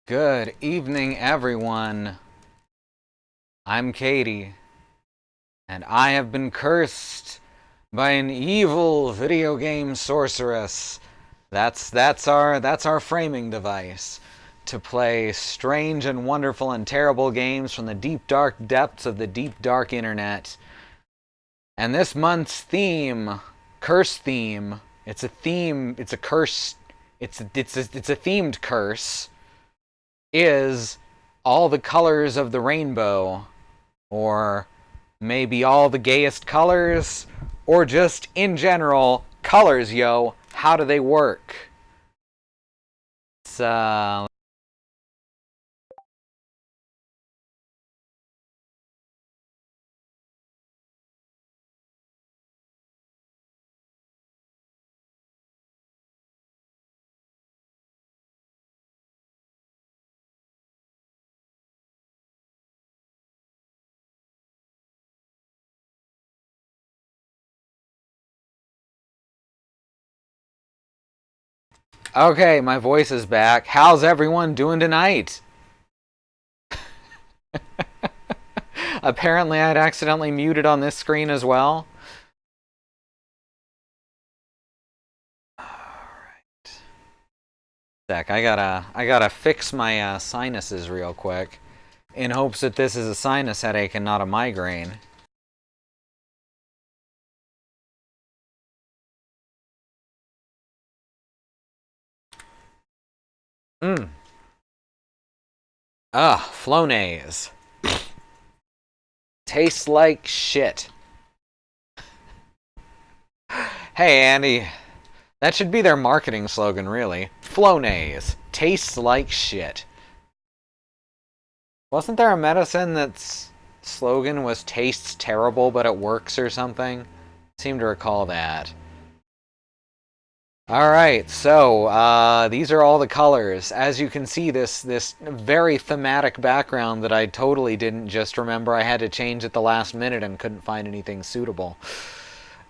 Good evening, everyone. I'm Katie, and I have been cursed by an evil video game sorceress. That's our framing device to play strange and wonderful and terrible games from the deep dark depths of the deep dark internet. And this month's theme, curse theme, it's a theme, it's a curse, it's a themed curse is all the colors of the rainbow, or maybe all the gayest colors, or just in general, colors, yo. How do they work? So, okay, my voice is back. How's everyone doing tonight? Apparently, I'd accidentally muted on this screen as well. Alright. Sec, I gotta fix my sinuses real quick, in hopes that this is a sinus headache and not a migraine. Flonase. Tastes like shit. Hey, Andy. That should be their marketing slogan, really. Flonase. Tastes like shit. Wasn't there a medicine that's slogan was tastes terrible but it works or something? I seem to recall that. Alright, so these are all the colors. As you can see, this very thematic background that I totally didn't just remember I had to change at the last minute and couldn't find anything suitable.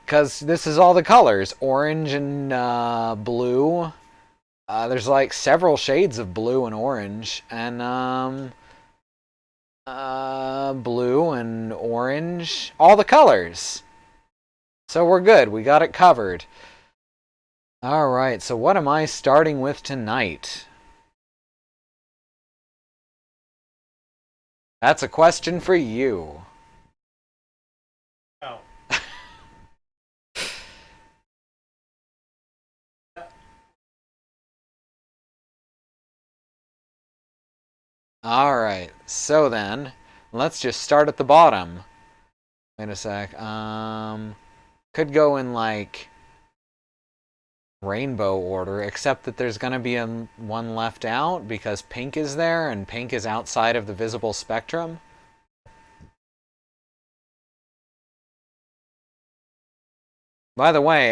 Because this is all the colors. Orange and blue. There's like several shades of blue and orange. And blue and orange. All the colors. So we're good. We got it covered. Alright, so what am I starting with tonight? That's a question for you. Oh. Alright, so then, let's just start at the bottom. Wait a sec. Could go in like rainbow order, except that there's gonna be one left out because pink is there and pink is outside of the visible spectrum. By the way,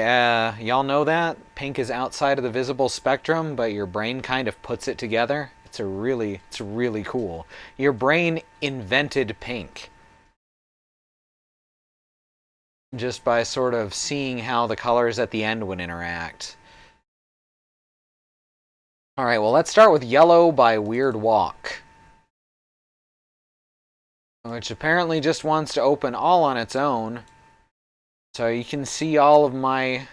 y'all know that? Pink is outside of the visible spectrum, but your brain kind of puts it together. It's really cool. Your brain invented pink. Just by sort of seeing how the colors at the end would interact. Alright, well, let's start with Yellow by Weird Walk, which apparently just wants to open all on its own. So you can see all of my...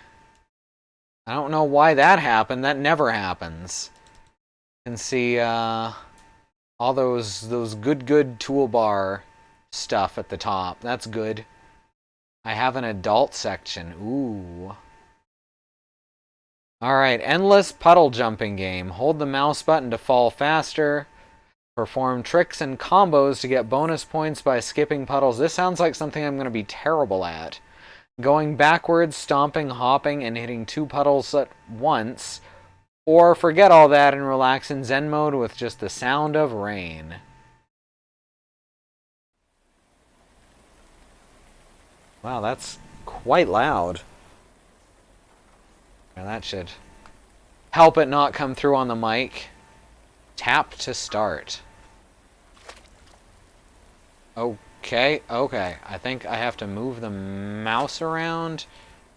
I don't know why that happened. That never happens. You can see all those good toolbar stuff at the top. That's good. I have an adult section. Ooh. Alright, endless puddle jumping game. Hold the mouse button to fall faster. Perform tricks and combos to get bonus points by skipping puddles. This sounds like something I'm going to be terrible at. Going backwards, stomping, hopping, and hitting 2 puddles at once. Or forget all that and relax in Zen mode with just the sound of rain. Wow, that's quite loud. Now that should help it not come through on the mic. Tap to start. Okay. I think I have to move the mouse around.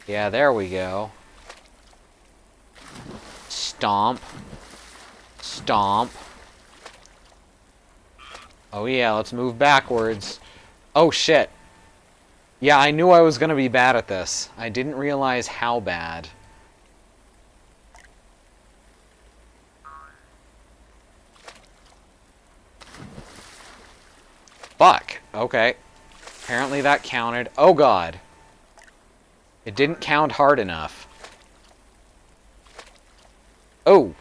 Yeah, there we go. Stomp. Stomp. Oh yeah, let's move backwards. Oh shit. Yeah, I knew I was gonna be bad at this. I didn't realize how bad. Fuck. Okay. Apparently that counted. Oh god. It didn't count hard enough. Oh.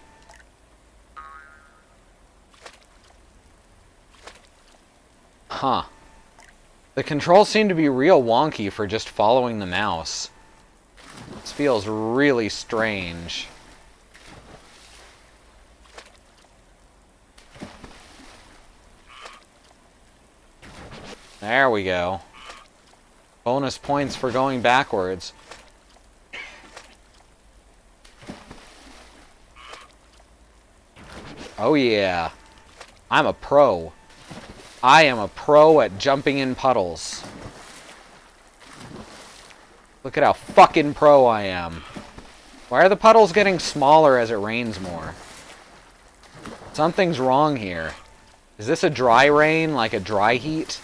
Huh. The controls seem to be real wonky for just following the mouse. This feels really strange. There we go. Bonus points for going backwards. Oh yeah. I'm a pro. I am a pro at jumping in puddles. Look at how fucking pro I am. Why are the puddles getting smaller as it rains more? Something's wrong here. Is this a dry rain, like a dry heat?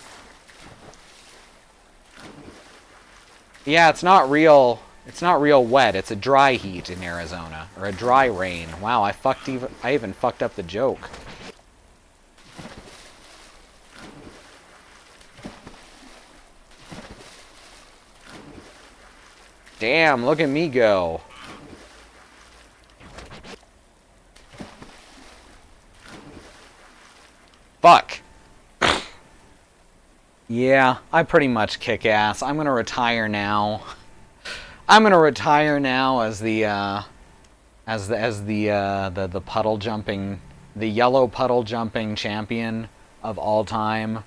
Yeah, it's not real wet. It's a dry heat in Arizona. Or a dry rain. Wow, I even fucked up the joke. Damn, look at me go. Fuck. Yeah, I pretty much kick ass. I'm gonna retire now. I'm gonna retire now as the puddle jumping, the yellow puddle jumping champion of all time.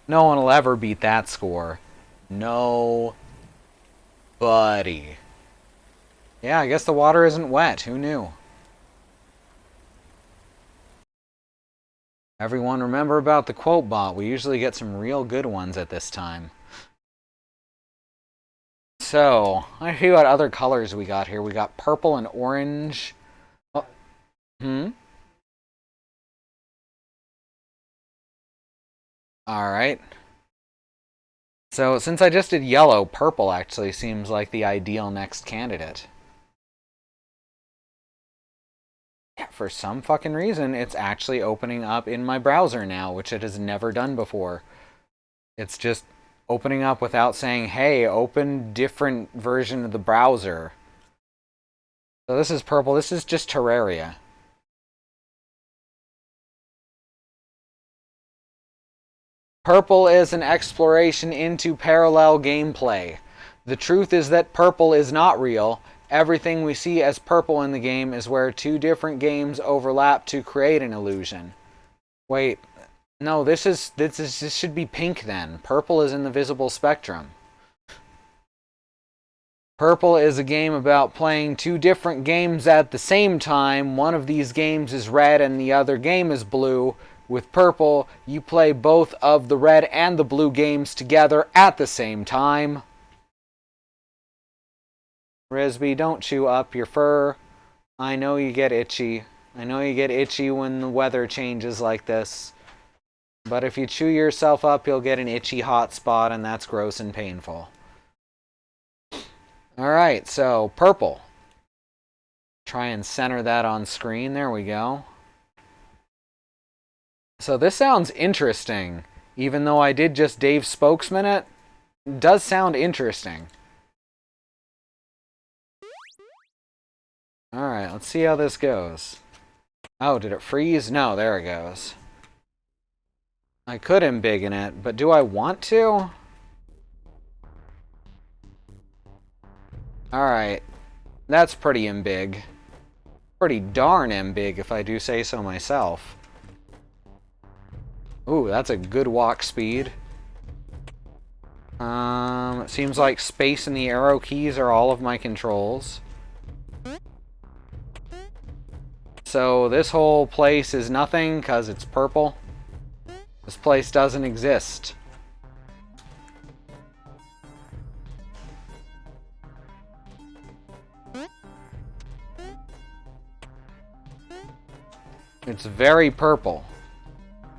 No one will ever beat that score. No. Buddy. Yeah, I guess the water isn't wet. Who knew? Everyone remember about the quote bot. We usually get some real good ones at this time. So, let's see what other colors we got here. We got purple and orange. Oh, Alright. So, since I just did yellow, purple actually seems like the ideal next candidate. Yeah, for some fucking reason, it's actually opening up in my browser now, which it has never done before. It's just opening up without saying, hey, open different version of the browser. So this is purple. This is just Terraria. Purple is an exploration into parallel gameplay. The truth is that purple is not real. Everything we see as purple in the game is where two different games overlap to create an illusion. Wait, no, this should be pink then. Purple is in the visible spectrum. Purple is a game about playing two different games at the same time. One of these games is red and the other game is blue. With purple, you play both of the red and the blue games together at the same time. Risby, don't chew up your fur. I know you get itchy. I know you get itchy when the weather changes like this. But if you chew yourself up, you'll get an itchy hot spot, and that's gross and painful. Alright, so purple. Try and center that on screen. There we go. So this sounds interesting. Even though I did just Dave Spokesman it does sound interesting. Alright, let's see how this goes. Oh, did it freeze? No, there it goes. I could embiggen it, but do I want to? Alright. That's pretty embig. Pretty darn embig, if I do say so myself. Ooh, that's a good walk speed. It seems like space and the arrow keys are all of my controls. So this whole place is nothing because it's purple. This place doesn't exist. It's very purple.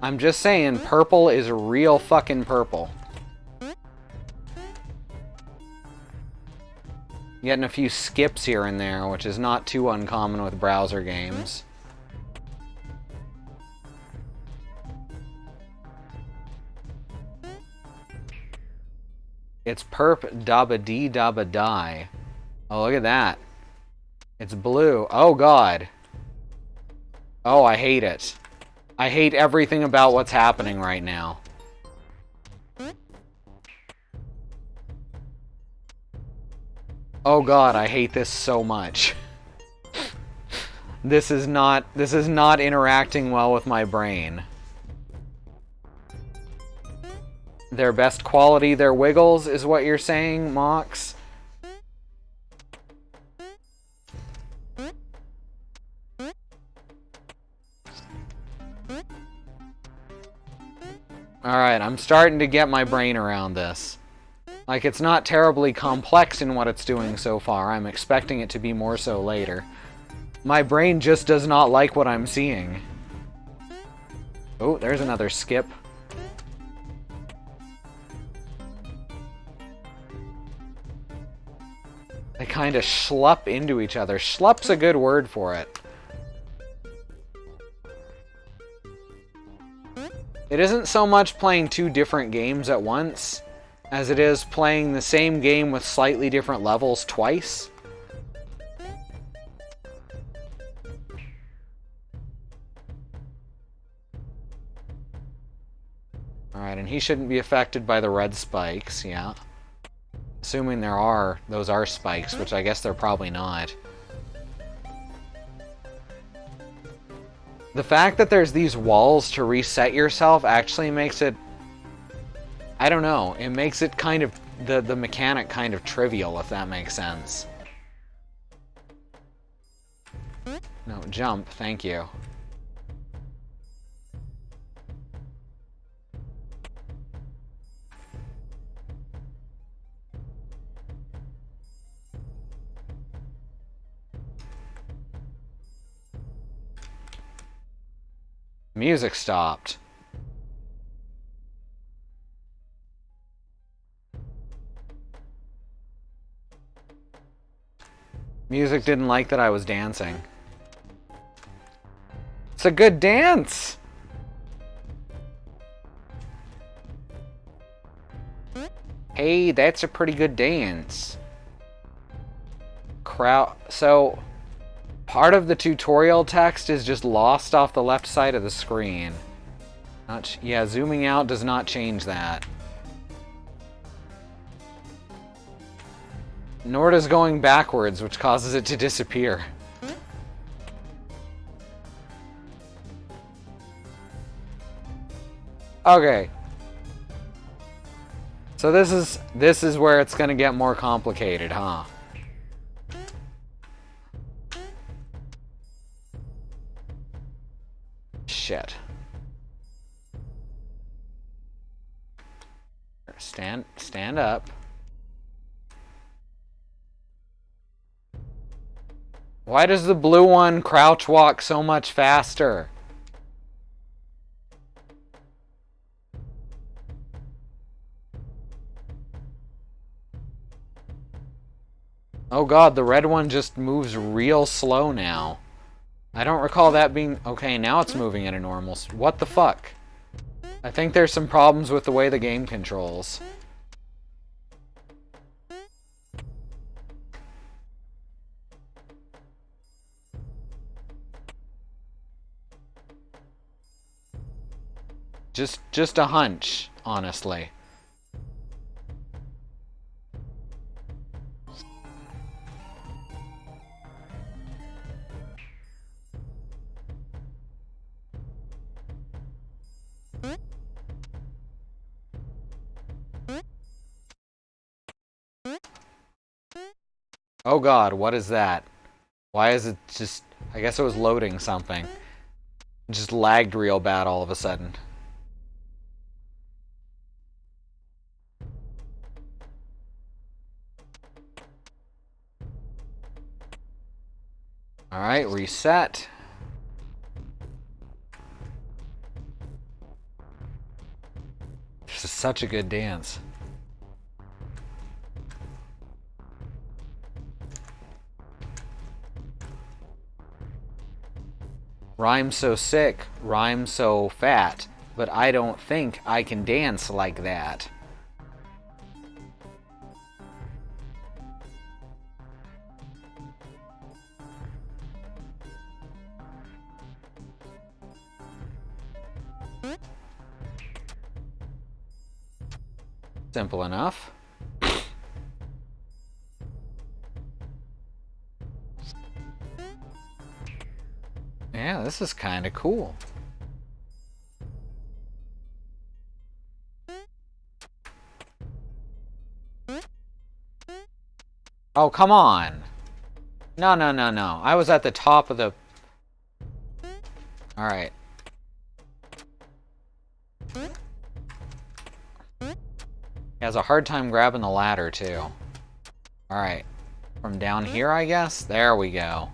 I'm just saying, purple is real fucking purple. Getting a few skips here and there, which is not too uncommon with browser games. It's perp dabba dee dabba die. Oh, look at that. It's blue. Oh, God. Oh, I hate it. I hate everything about what's happening right now. Oh, God, I hate this so much. This is not interacting well with my brain. Their best quality, their wiggles, is what you're saying, Mox? Alright, I'm starting to get my brain around this. Like, it's not terribly complex in what it's doing so far. I'm expecting it to be more so later. My brain just does not like what I'm seeing. Oh, there's another skip. They kind of schlup into each other. Schlup's a good word for it. It isn't so much playing two different games at once as it is playing the same game with slightly different levels twice. Alright, and he shouldn't be affected by the red spikes, yeah. Assuming those are spikes, which I guess they're probably not. The fact that there's these walls to reset yourself actually makes it... I don't know, it makes it kind of... the mechanic kind of trivial, if that makes sense. No, jump, thank you. Music stopped. Music didn't like that I was dancing. It's a good dance! Hey, that's a pretty good dance. So, part of the tutorial text is just lost off the left side of the screen. Yeah, zooming out does not change that. Nor does going backwards, which causes it to disappear. Okay. So this is where it's gonna get more complicated, huh? Shit. Stand up. Why does the blue one crouch walk so much faster? Oh god, the red one just moves real slow now. I don't recall that being... Okay, now it's moving at a normal... What the fuck? I think there's some problems with the way the game controls. Just a hunch, honestly. Oh god, what is that? Why is it just... I guess it was loading something. It just lagged real bad all of a sudden. Alright, reset. This is such a good dance. Rhyme so sick, rhyme so fat, but I don't think I can dance like that. Simple enough. Yeah, this is kind of cool. Oh, come on. No, no, no, no. I was at the top of the... Alright. He has a hard time grabbing the ladder, too. Alright. From down here, I guess? There we go.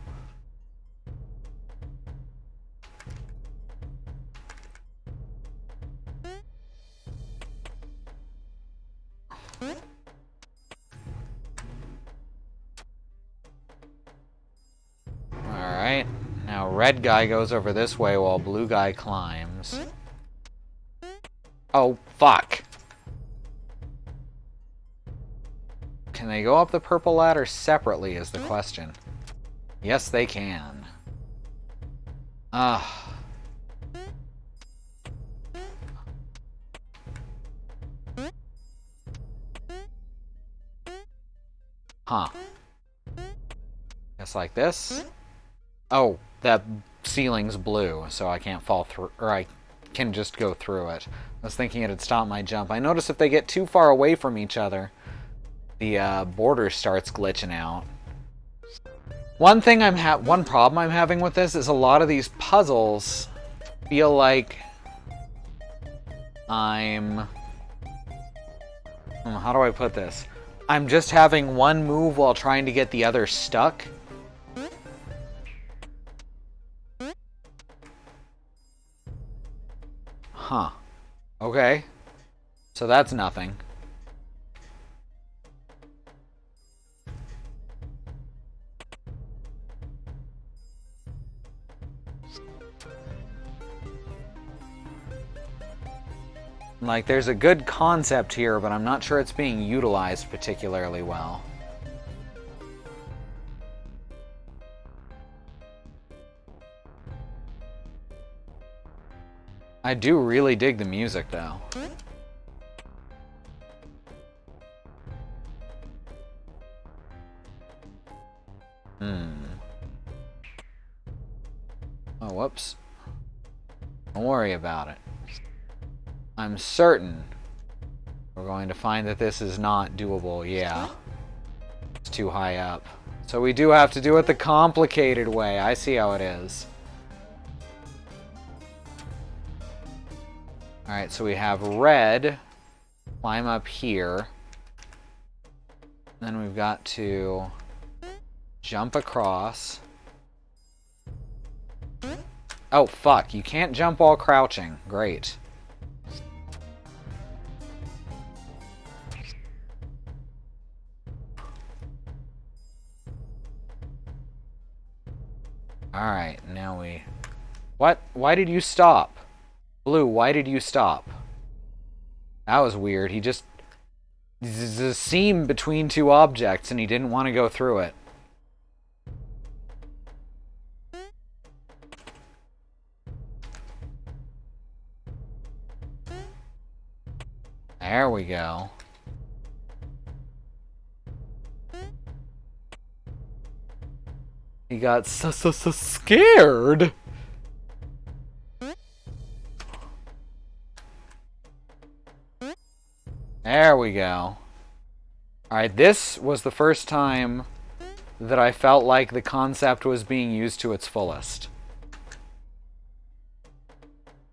Alright. Now red guy goes over this way while blue guy climbs. Oh, fuck. Can they go up the purple ladder separately is the question. Yes, they can. Huh. Just like this. Oh, that ceiling's blue, so I can't fall through, or I can just go through it. I was thinking it'd stop my jump. I notice if they get too far away from each other, the border starts glitching out. One problem I'm having with this is a lot of these puzzles feel like I'm... how do I put this? I'm just having one move while trying to get the other stuck. Huh. Okay. So that's nothing. Like, there's a good concept here, but I'm not sure it's being utilized particularly well. I do really dig the music, though. Oh, whoops. Don't worry about it. I'm certain we're going to find that this is not doable. Yeah. It's too high up. So we do have to do it the complicated way. I see how it is. Alright, so we have red. Climb up here. Then we've got to jump across. Oh, fuck. You can't jump while crouching. Great. Alright, now we... What? Why did you stop? Blue, why did you stop? That was weird. He just... There's a seam between two objects and he didn't want to go through it. There we go. He got so scared. There we go. Alright, this was the first time that I felt like the concept was being used to its fullest.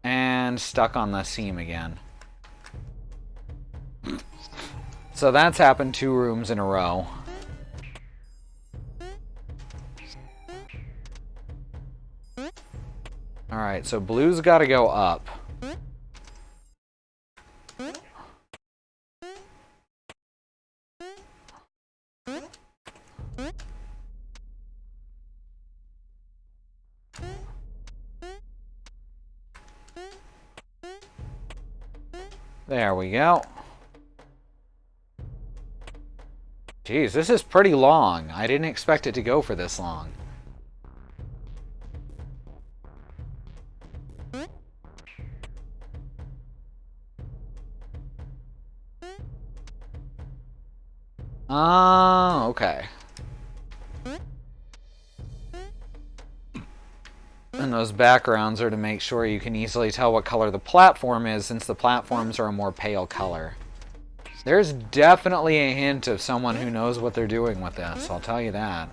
And stuck on the seam again. So that's happened 2 rooms in a row. Alright, so blue's got to go up. There we go. Jeez, this is pretty long. I didn't expect it to go for this long. Oh, okay. And those backgrounds are to make sure you can easily tell what color the platform is, since the platforms are a more pale color. There's definitely a hint of someone who knows what they're doing with this, I'll tell you that.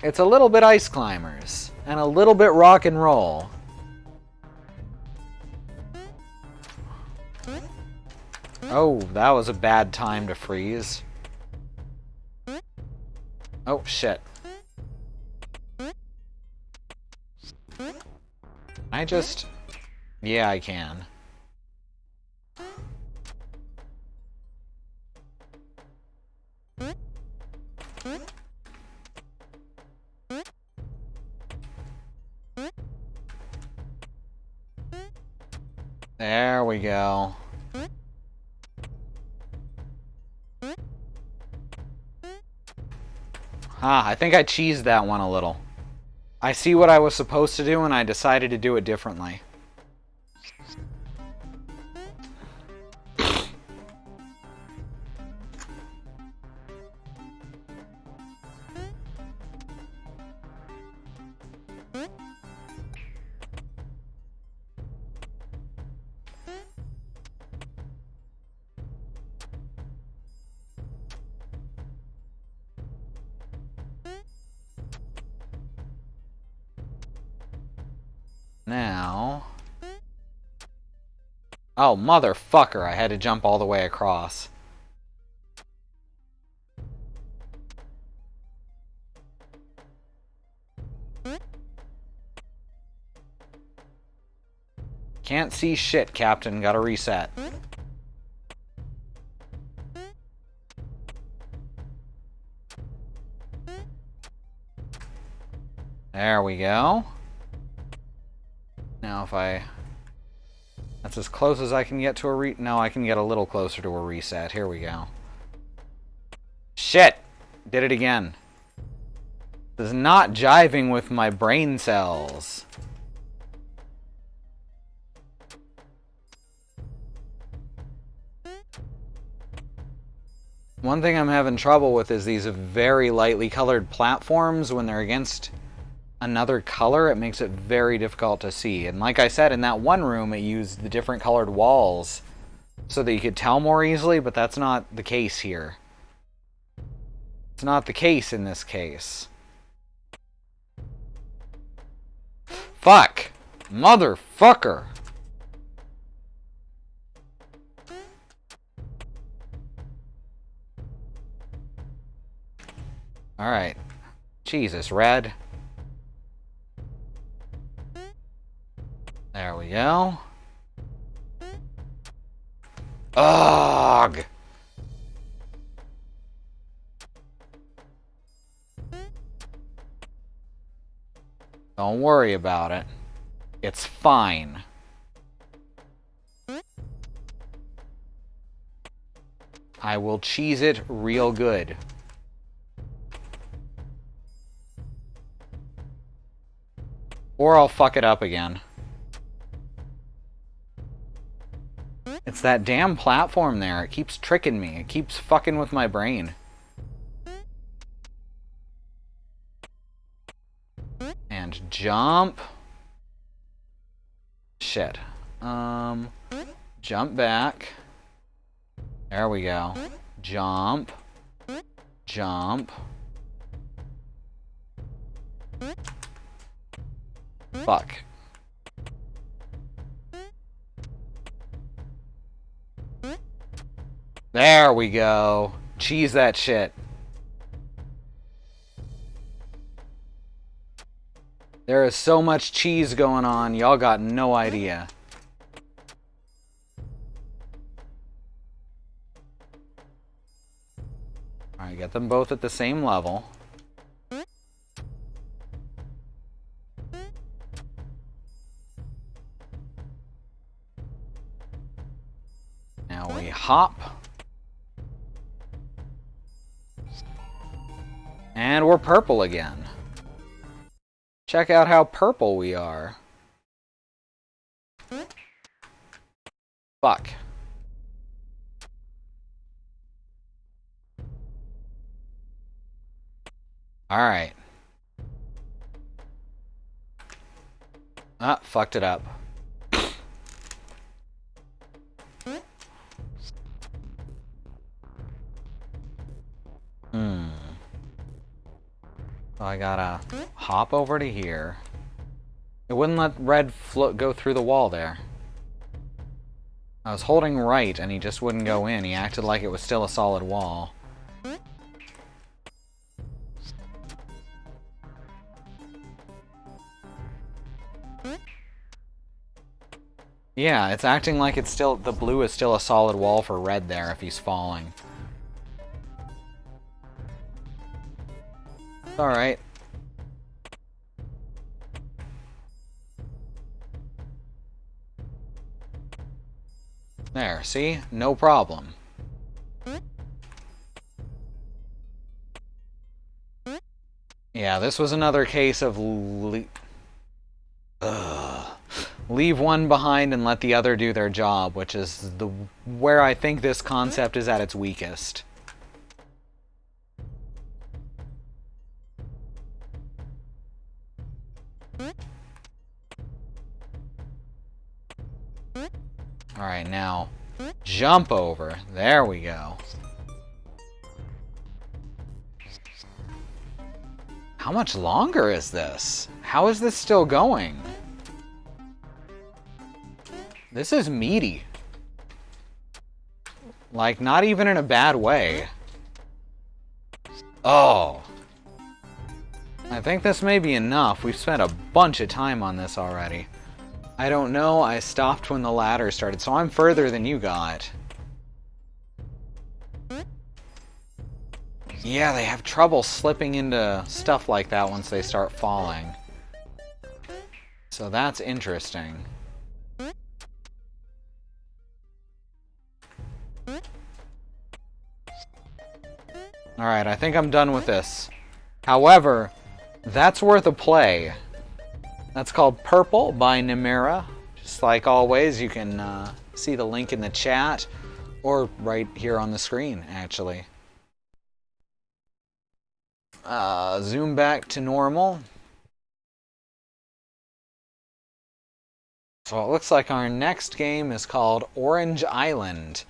It's a little bit Ice Climbers, and a little bit rock and roll. Oh, that was a bad time to freeze. Oh, shit. I just... Yeah, I can. There we go. I think I cheesed that one a little. I see what I was supposed to do, and I decided to do it differently. Now... Oh, motherfucker, I had to jump all the way across. Can't see shit, Captain. Gotta reset. There we go. Now if I... That's as close as I can get to a No, I can get a little closer to a reset. Here we go. Shit! Did it again. This is not jiving with my brain cells. One thing I'm having trouble with is these very lightly colored platforms. When they're against another color, it makes it very difficult to see. And like I said, in that one room, it used the different colored walls so that you could tell more easily, but that's not the case here. It's not the case in this case. Fuck! Motherfucker! Alright. Jesus, red. There we go. Ugh! Don't worry about it. It's fine. I will cheese it real good. Or I'll fuck it up again. It's that damn platform there. It keeps tricking me. It keeps fucking with my brain. And jump. Shit. Jump back. There we go. Jump. Jump. Fuck. There we go. Cheese that shit. There is so much cheese going on, y'all got no idea. Alright, get them both at the same level. Now we hop. And we're purple again. Check out how purple we are. Fuck. Alright. Ah, fucked it up. So I gotta hop over to here. It wouldn't let red go through the wall there. I was holding right and he just wouldn't go in. He acted like it was still a solid wall. Yeah, it's acting like it's still, the blue is still a solid wall for red there if he's falling. It's alright. There, see? No problem. Yeah, this was another case of leave one behind and let the other do their job, which is where I think this concept is at its weakest. Alright, now jump over. There we go. How much longer is this? How is this still going? This is meaty. Like, not even in a bad way. Oh. I think this may be enough. We've spent a bunch of time on this already. I don't know. I stopped when the ladder started, so I'm further than you got. Yeah, they have trouble slipping into stuff like that once they start falling. So that's interesting. Alright, I think I'm done with this. However, that's worth a play. That's called Purple by Nimera. Just like always, you can see the link in the chat, or right here on the screen, actually. Zoom back to normal. So it looks like our next game is called Orange Island.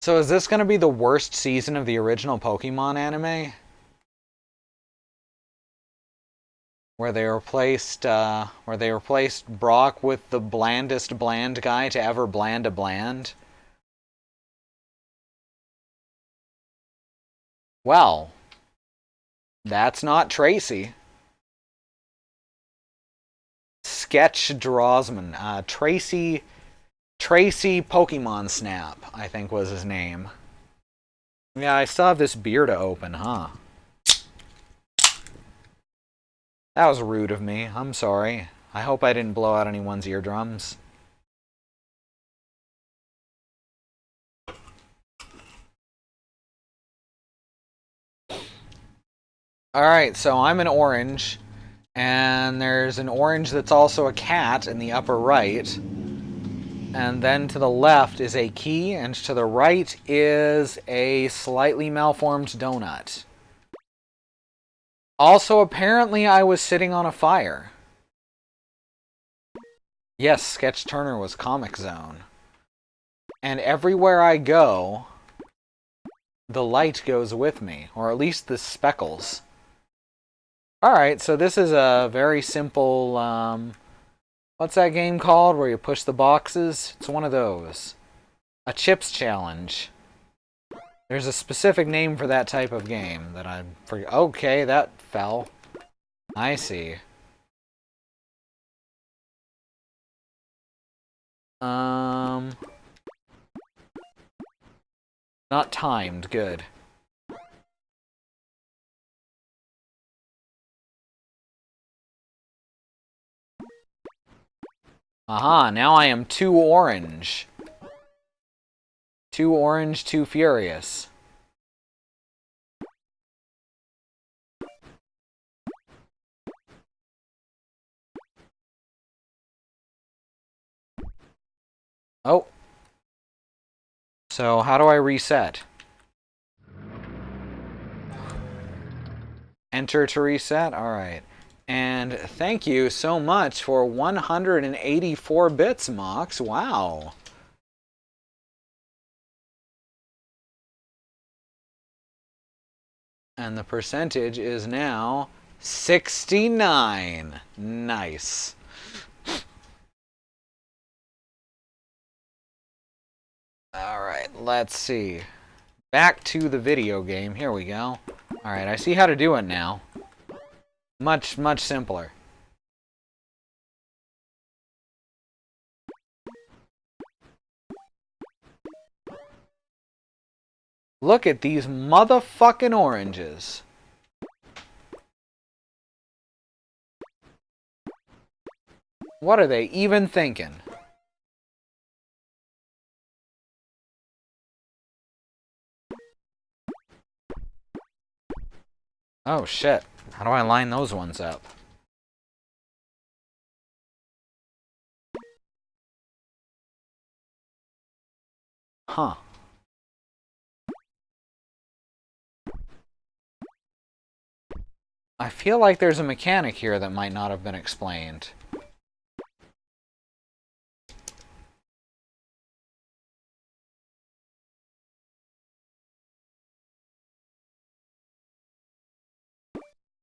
So is this going to be the worst season of the original Pokemon anime? Where they replaced Brock with the blandest bland guy to ever bland a bland? Well, that's not Tracy. Sketch Drosman. Tracy Pokemon Snap, I think was his name. Yeah, I still have this beer to open, huh? That was rude of me. I'm sorry. I hope I didn't blow out anyone's eardrums. Alright, so I'm an orange. And there's an orange that's also a cat in the upper right. And then to the left is a key, and to the right is a slightly malformed donut. Also, apparently I was sitting on a fire. Yes, Sketch Turner was Comic Zone. And everywhere I go, the light goes with me, or at least the speckles. Alright, so this is a very simple, what's that game called where you push the boxes? It's one of those. A chips challenge. There's a specific name for that type of game that I forget. Okay, that fell. I see. Not timed, good. Aha, now I am too orange. Too orange, too furious. Oh. So, how do I reset? Enter to reset? Alright. And thank you so much for 184 bits, Mox. Wow. And the percentage is now 69. Nice. Alright, let's see. Back to the video game. Here we go. Alright, I see how to do it now. Much, much simpler. Look at these motherfucking oranges. What are they even thinking? Oh shit. How do I line those ones up? Huh. I feel like there's a mechanic here that might not have been explained.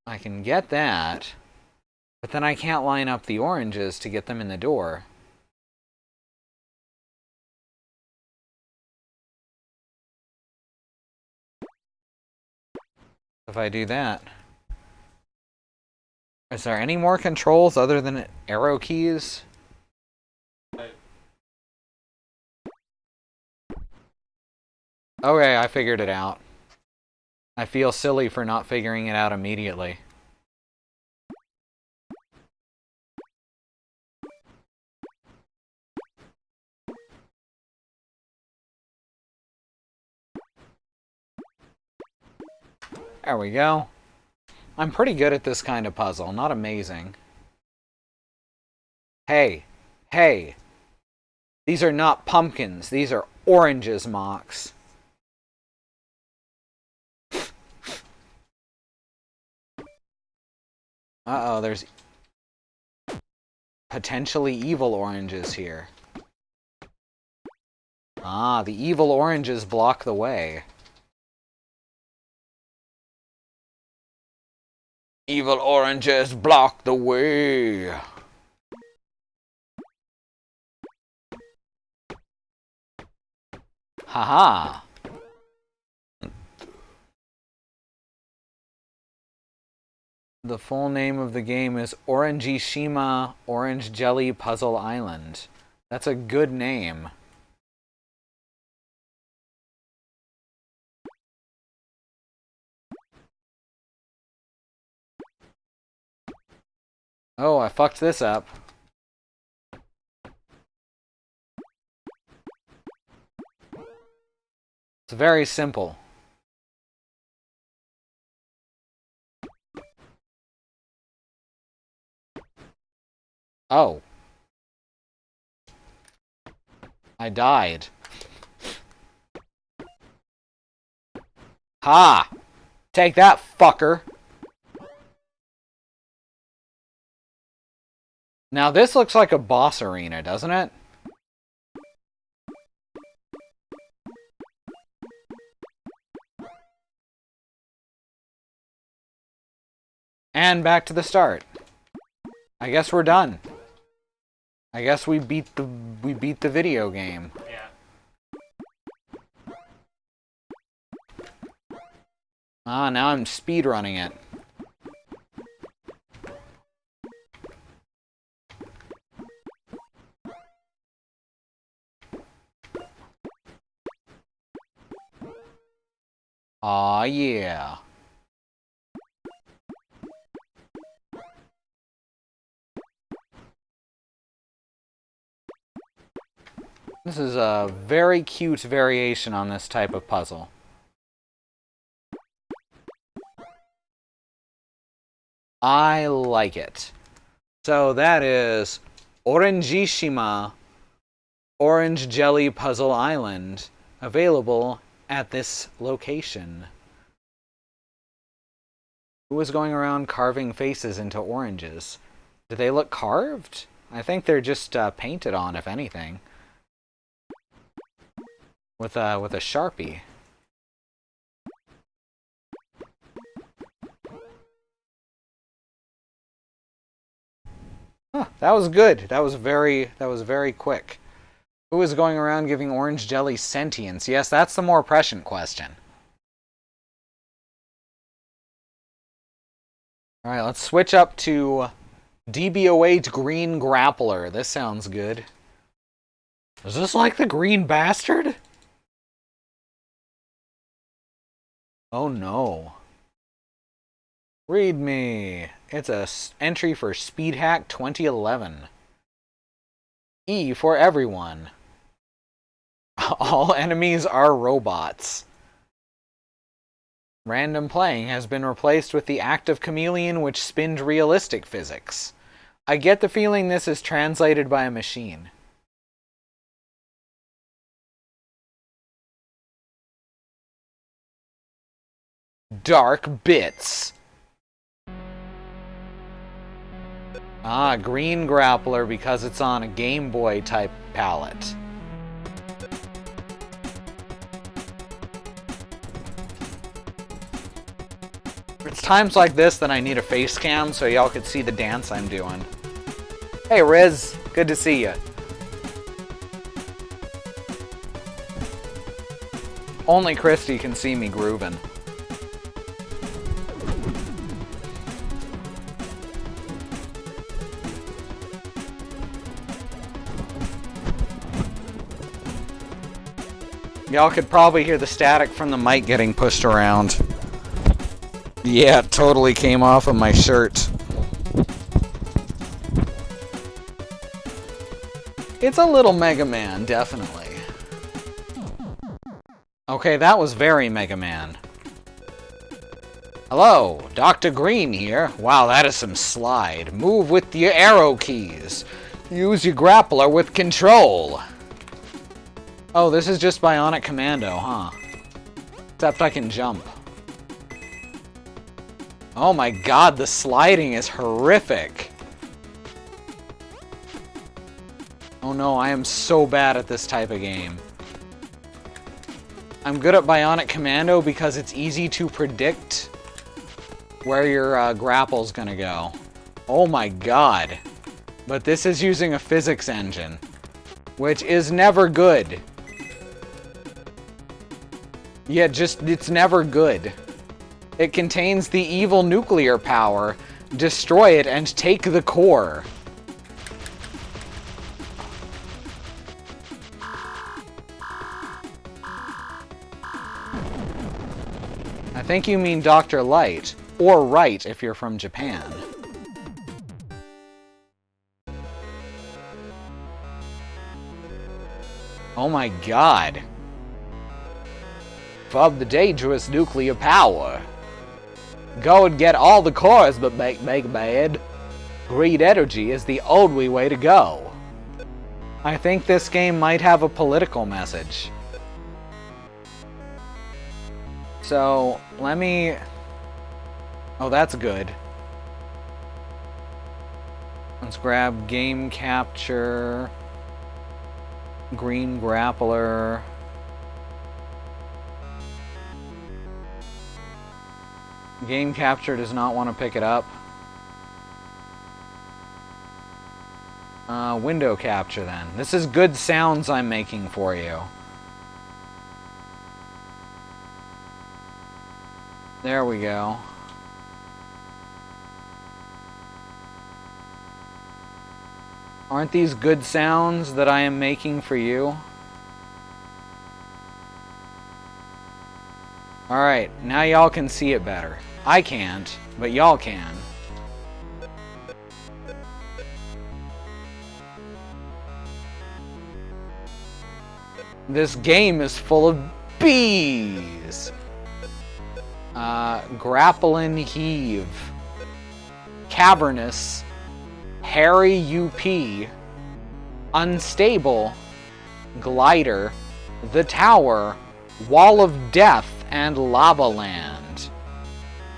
I can get that, but then I can't line up the oranges to get them in the door. If I do that... Is there any more controls other than arrow keys? Okay, I figured it out. I feel silly for not figuring it out immediately. There we go. I'm pretty good at this kind of puzzle, not amazing. Hey, hey. These are not pumpkins, these are oranges, Mox. Uh-oh, there's potentially evil oranges here. Ah, the evil oranges block the way. Evil oranges block the way. Haha. The full name of the game is Orangishima Orange Jelly Puzzle Island. That's a good name. Oh, I fucked this up. It's very simple. Oh. I died. Ha! Take that, fucker! Now this looks like a boss arena, doesn't it? And back to the start. I guess we're done. I guess we beat the video game. Yeah. Ah, now I'm speedrunning it. Aw, yeah. This is a very cute variation on this type of puzzle. I like it. So that is Orangishima Orange Jelly Puzzle Island, available at this location. Who was going around carving faces into oranges? Do they look carved? I think they're just painted on, if anything. With a Sharpie. Huh, that was good. That was very quick. Who is going around giving orange jelly sentience? Yes, that's the more prescient question. Alright, let's switch up to DBO8 Green Grappler. This sounds good. Is this like the Green Bastard? Oh no. Read me. It's a entry for Speed Hack 2011. E for everyone. All enemies are robots. Random playing has been replaced with the active chameleon which spinned realistic physics. I get the feeling this is translated by a machine. Dark Bits. Ah, Green Grappler because it's on a Game Boy type palette. It's times like this that I need a face cam so y'all could see the dance I'm doing. Hey Riz, good to see you. Only Christy can see me grooving. Y'all could probably hear the static from the mic getting pushed around. Yeah, it totally came off of my shirt. It's a little Mega Man, definitely. Okay, that was very Mega Man. Hello, Dr. Green here. Wow, that is some slide. Move with your arrow keys. Use your grappler with control. Oh, this is just Bionic Commando, huh? Except I can jump. Oh my god, the sliding is horrific. Oh no, I am so bad at this type of game. I'm good at Bionic Commando because it's easy to predict where your grapple's gonna go. Oh my god. But this is using a physics engine, which is never good. Yeah, it's never good. It contains the evil nuclear power. Destroy it and take the core. I think you mean Dr. Light, or Right if you're from Japan. Oh my god. From the dangerous nuclear power. Go and get all the cores, but make bad. Green energy is the only way to go. I think this game might have a political message. So, let me... Oh, that's good. Let's grab Game Capture, Green Grappler. Game Capture does not want to pick it up. Window Capture then. This is good sounds I'm making for you. There we go. Aren't these good sounds that I am making for you? Alright, now y'all can see it better. I can't, but y'all can. This game is full of bees. Grapple and heave. Cavernous. Hairy UP. Unstable. Glider. The Tower. Wall of Death. And Lava Land.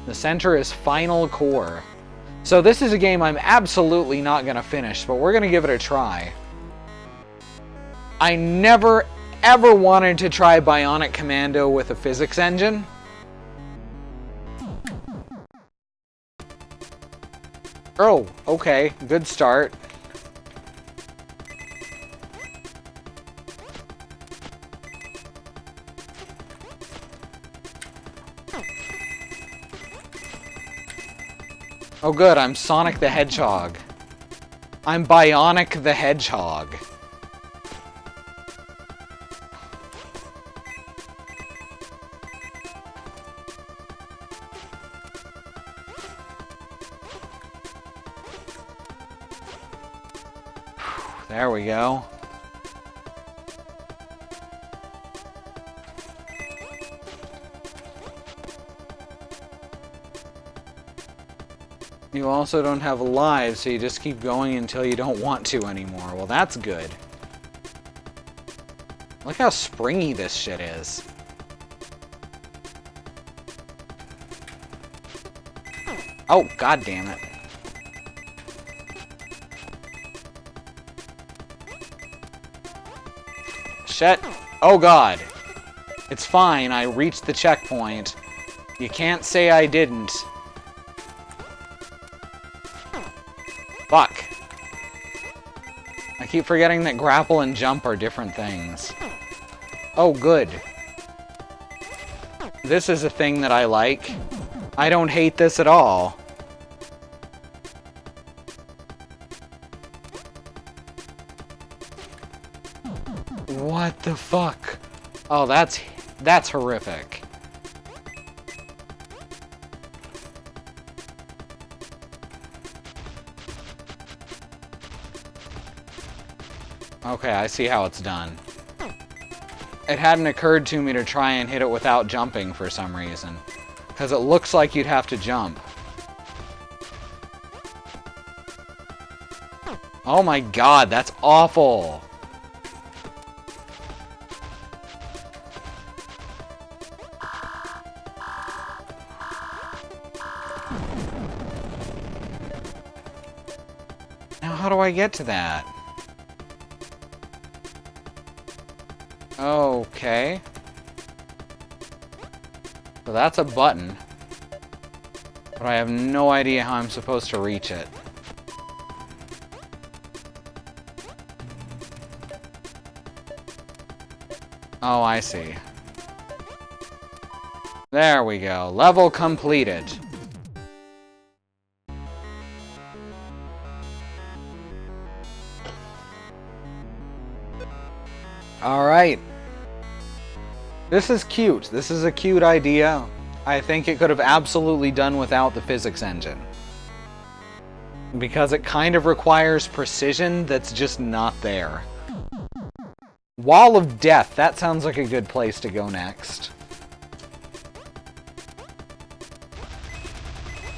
The center is Final Core. So this is a game I'm absolutely not going to finish, but we're going to give it a try. I never ever wanted to try Bionic Commando with a physics engine. Oh, okay. Good start. Oh good, I'm Sonic the Hedgehog. I'm Bionic the Hedgehog. There we go. You also don't have lives, so you just keep going until you don't want to anymore. Well, that's good. Look how springy this shit is. Oh, god damn it. Shit. Oh god. It's fine, I reached the checkpoint. You can't say I didn't. Fuck. I keep forgetting that grapple and jump are different things. Oh, good. This is a thing that I like. I don't hate this at all. What the fuck? Oh, that's horrific. Okay, I see how it's done. It hadn't occurred to me to try and hit it without jumping for some reason. Because it looks like you'd have to jump. Oh my god, that's awful! Now how do I get to that? Okay. So that's a button. But I have no idea how I'm supposed to reach it. Oh, I see. There we go. Level completed. Alright. This is cute. This is a cute idea. I think it could have absolutely done without the physics engine. Because it kind of requires precision that's just not there. Wall of Death. That sounds like a good place to go next.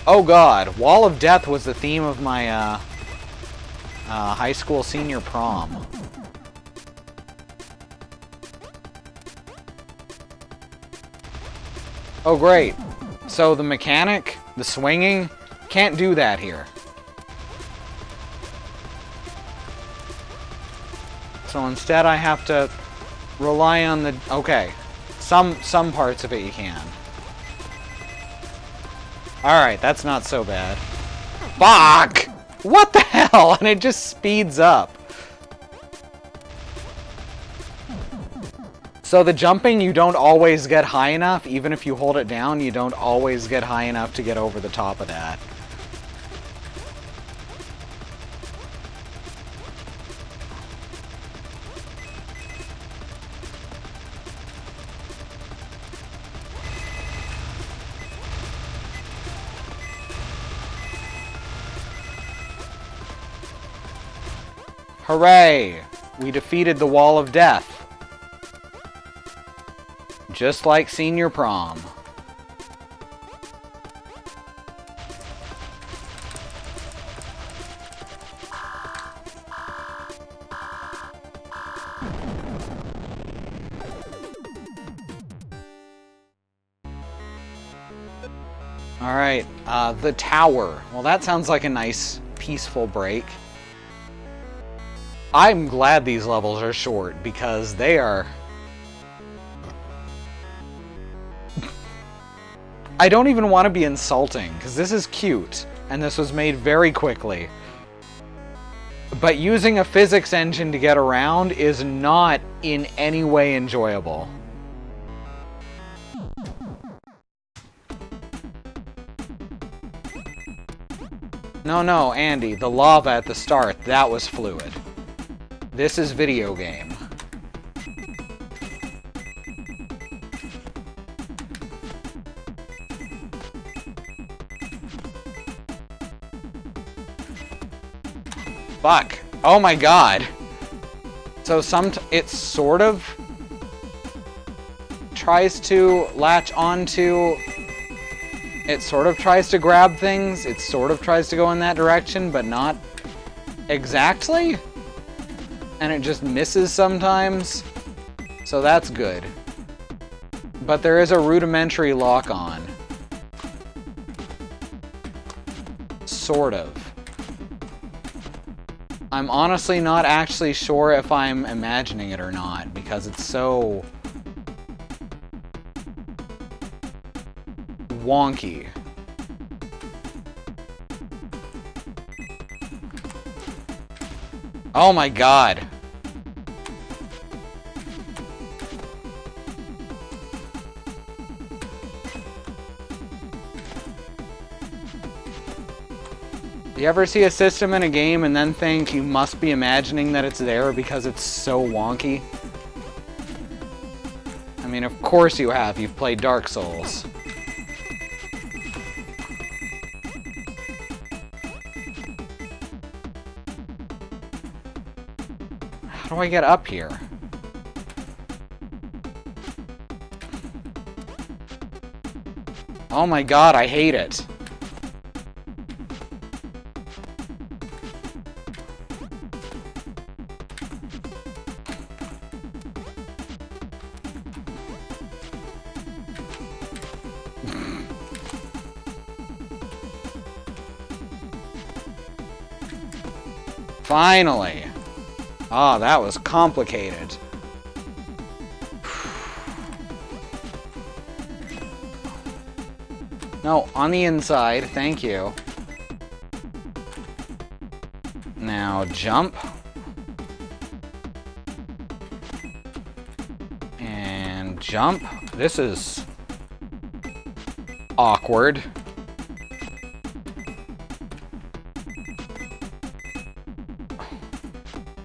Oh god. Wall of Death was the theme of my high school senior prom. Oh great. So the mechanic, the swinging, can't do that here. So instead I have to rely on the... Okay. Some parts of it you can. Alright, that's not so bad. Fuck! What the hell? And it just speeds up. So the jumping, you don't always get high enough. Even if you hold it down, you don't always get high enough to get over the top of that. Hooray! We defeated the Wall of Death. Just like senior prom. Alright, the tower. Well, that sounds like a nice, peaceful break. I'm glad these levels are short, because they are... I don't even want to be insulting, because this is cute, and this was made very quickly. But using a physics engine to get around is not in any way enjoyable. No, Andy, the lava at the start, that was fluid. This is video game. Fuck. Oh my god. So it sort of tries to latch onto... It sort of tries to grab things, it sort of tries to go in that direction, but not exactly. And it just misses sometimes. So that's good. But there is a rudimentary lock-on. Sort of. I'm honestly not actually sure if I'm imagining it or not, because it's so... wonky. Oh my god. You ever see a system in a game and then think you must be imagining that it's there because it's so wonky? I mean, of course you have. You've played Dark Souls. How do I get up here? Oh my god, I hate it. Finally! Ah, that was complicated. No, on the inside, thank you. Now, jump. And jump. This is awkward.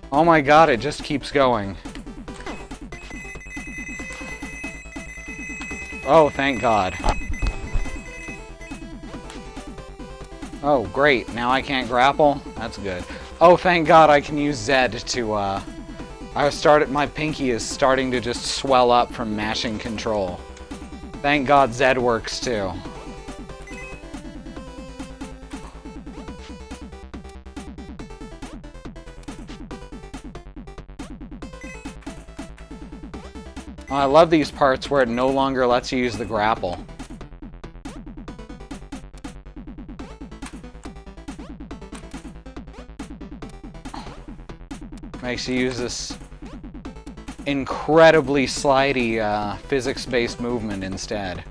Oh my god, it just keeps going. Oh, thank god. Oh, great. Now I can't grapple? That's good. Oh, thank god I can use Z to, my pinky is starting to just swell up from mashing control. Thank god Z works too. Oh, I love these parts where it no longer lets you use the grapple. Makes you use this incredibly slidey physics-based movement instead.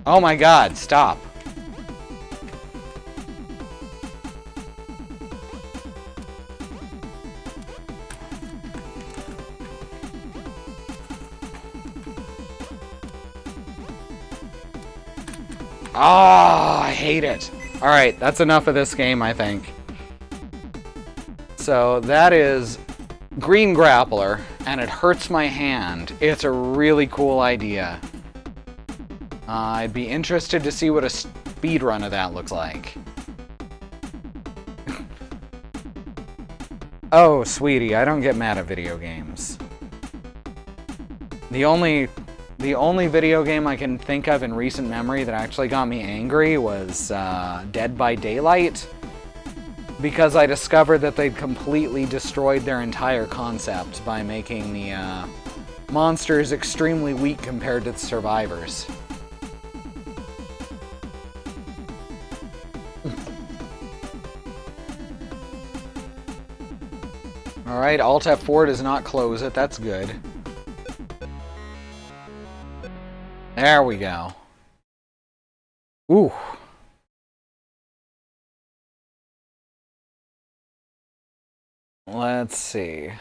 Oh my god, stop. Oh, I hate it. Alright, that's enough of this game, I think. So that is Green Grappler, and it hurts my hand. It's a really cool idea. I'd be interested to see what a speedrun of that looks like. Oh, sweetie, I don't get mad at video games. The only video game I can think of in recent memory that actually got me angry was Dead by Daylight, because I discovered that they'd completely destroyed their entire concept by making the monsters extremely weak compared to the survivors. Alright, Alt F4 does not close it, that's good. There we go. Ooh. Let's see.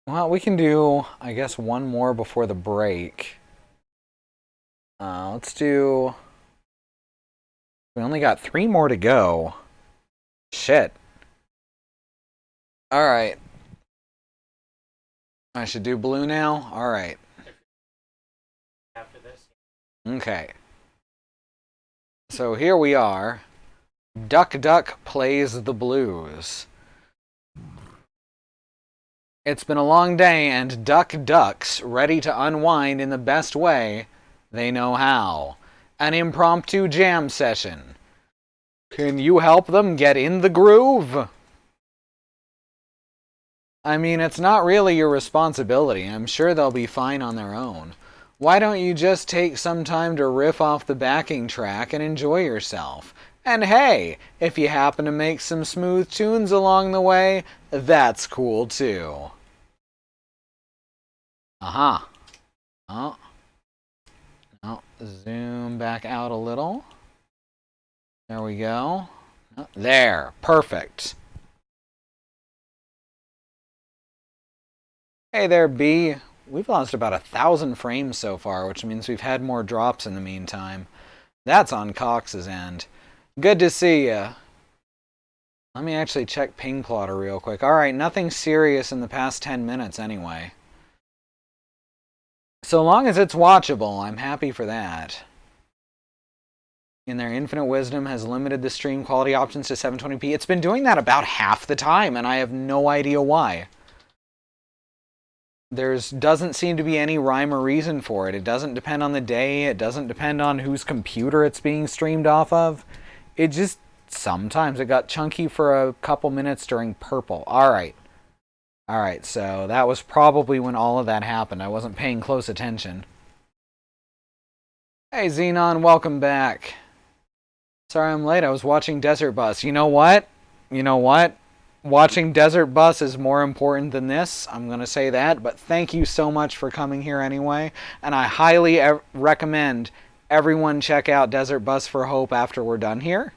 Well, we can do, I guess, one more before the break. Let's do... We only got 3 more to go. Shit. Alright. I should do blue now? Alright. After this. Okay. So here we are. Duck Duck plays the blues. It's been a long day, and Duck Duck's ready to unwind in the best way they know how. An impromptu jam session. Can you help them get in the groove? I mean, it's not really your responsibility. I'm sure they'll be fine on their own. Why don't you just take some time to riff off the backing track and enjoy yourself? And hey, if you happen to make some smooth tunes along the way, that's cool too. Aha. Oh. Oh, zoom back out a little. There we go. Oh, there, perfect. Hey there, B. We've lost about 1,000 frames so far, which means we've had more drops in the meantime. That's on Cox's end. Good to see ya. Let me actually check ping plotter real quick. Alright, nothing serious in the past 10 minutes anyway. So long as it's watchable, I'm happy for that. In their infinite wisdom has limited the stream quality options to 720p. It's been doing that about half the time, and I have no idea why. There doesn't seem to be any rhyme or reason for it. It doesn't depend on the day. It doesn't depend on whose computer it's being streamed off of. It just, sometimes it got chunky for a couple minutes during purple. Alright. Alright, so that was probably when all of that happened. I wasn't paying close attention. Hey Xenon, welcome back. Sorry I'm late. I was watching Desert Bus. You know what? You know what? Watching Desert Bus is more important than this. I'm going to say that. But thank you so much for coming here anyway. And I highly recommend everyone check out Desert Bus for Hope after we're done here.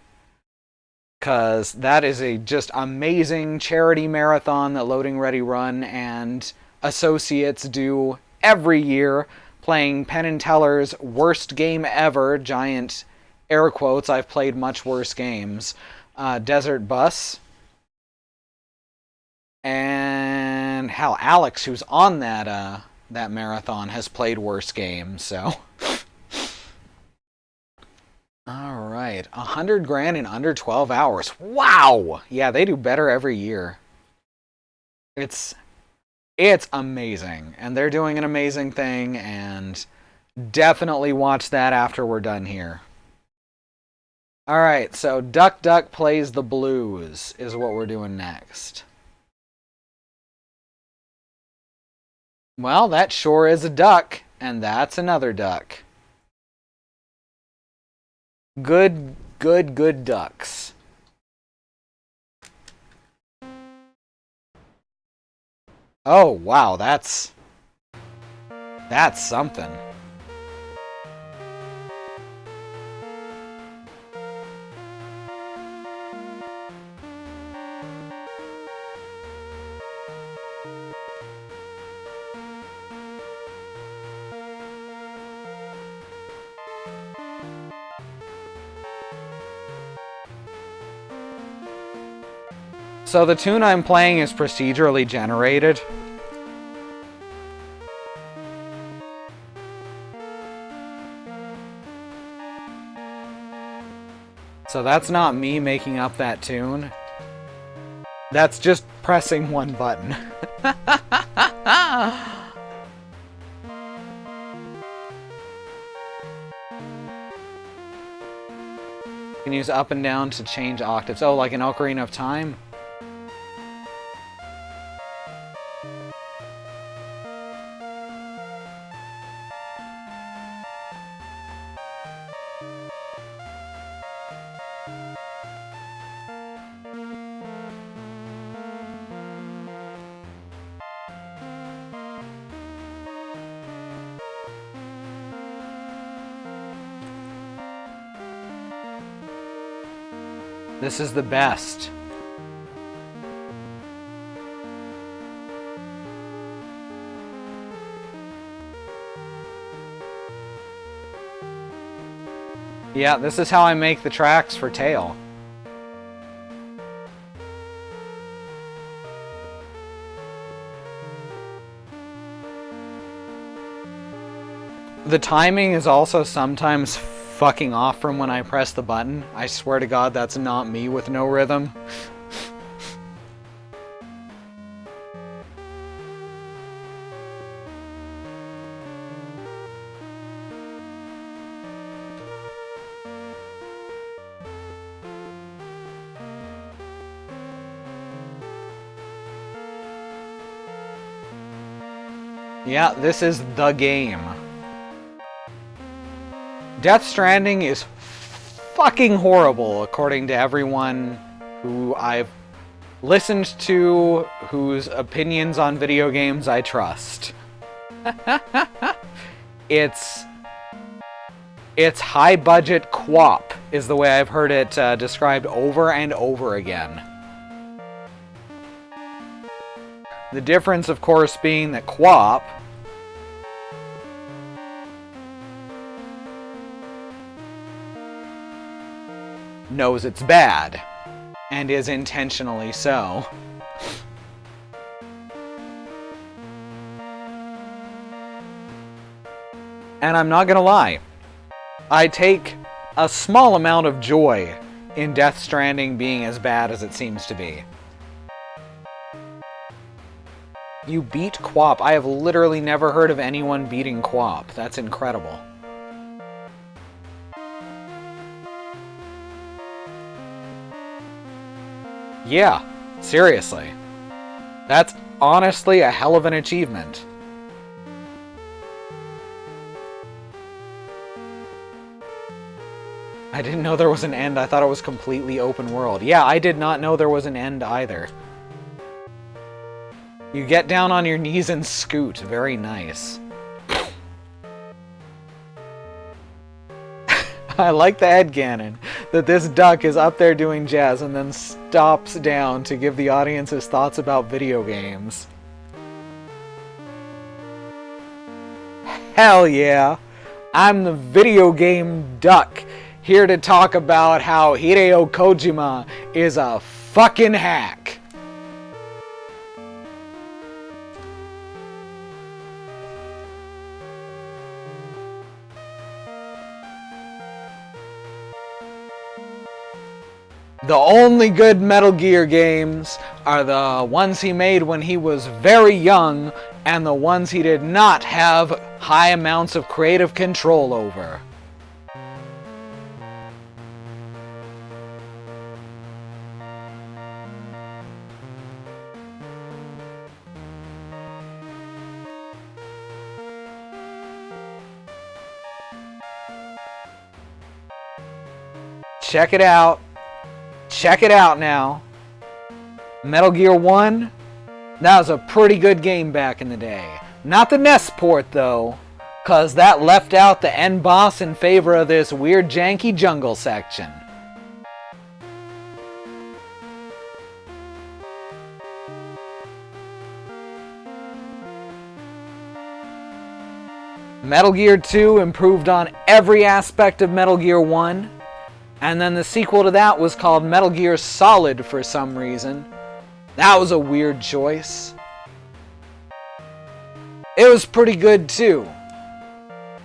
Because that is a just amazing charity marathon that Loading Ready Run and associates do every year. Playing Penn and Teller's worst game ever. Giant air quotes. I've played much worse games. Desert Bus. And hell, Alex, who's on that marathon, has played worse games, so. Alright, 100 grand in under 12 hours. Wow! Yeah, they do better every year. It's amazing. And they're doing an amazing thing, and definitely watch that after we're done here. Alright, so Duck Duck plays the blues is what we're doing next. Well, that sure is a duck, and that's another duck. Good ducks. Oh, wow, that's something. So the tune I'm playing is procedurally generated. So that's not me making up that tune. That's just pressing one button. can use up and down to change octaves. Oh, like an Ocarina of Time? This is the best. Yeah, this is how I make the tracks for Tail. The timing is also sometimes fucking off from when I press the button. I swear to God, that's not me with no rhythm. Yeah, this is the game. Death Stranding is fucking horrible, according to everyone who I've listened to, whose opinions on video games I trust. It's high-budget QWOP, is the way I've heard it described over and over again. The difference, of course, being that QWOP knows it's bad, and is intentionally so. And I'm not gonna lie, I take a small amount of joy in Death Stranding being as bad as it seems to be. You beat QWOP. I have literally never heard of anyone beating QWOP. That's incredible. Yeah, seriously. That's honestly a hell of an achievement. I didn't know there was an end. I thought it was completely open world. Yeah, I did not know there was an end either. You get down on your knees and scoot. Very nice. I like the headcanon that this duck is up there doing jazz and then stops down to give the audience his thoughts about video games. Hell yeah! I'm the video game duck, here to talk about how Hideo Kojima is a fucking hack. The only good Metal Gear games are the ones he made when he was very young and the ones he did not have high amounts of creative control over. Check it out. Check it out now. Metal Gear 1, that was a pretty good game back in the day. Not the NES port though, cause that left out the end boss in favor of this weird janky jungle section. Metal Gear 2 improved on every aspect of Metal Gear 1. And then the sequel to that was called Metal Gear Solid for some reason. That was a weird choice. It was pretty good too.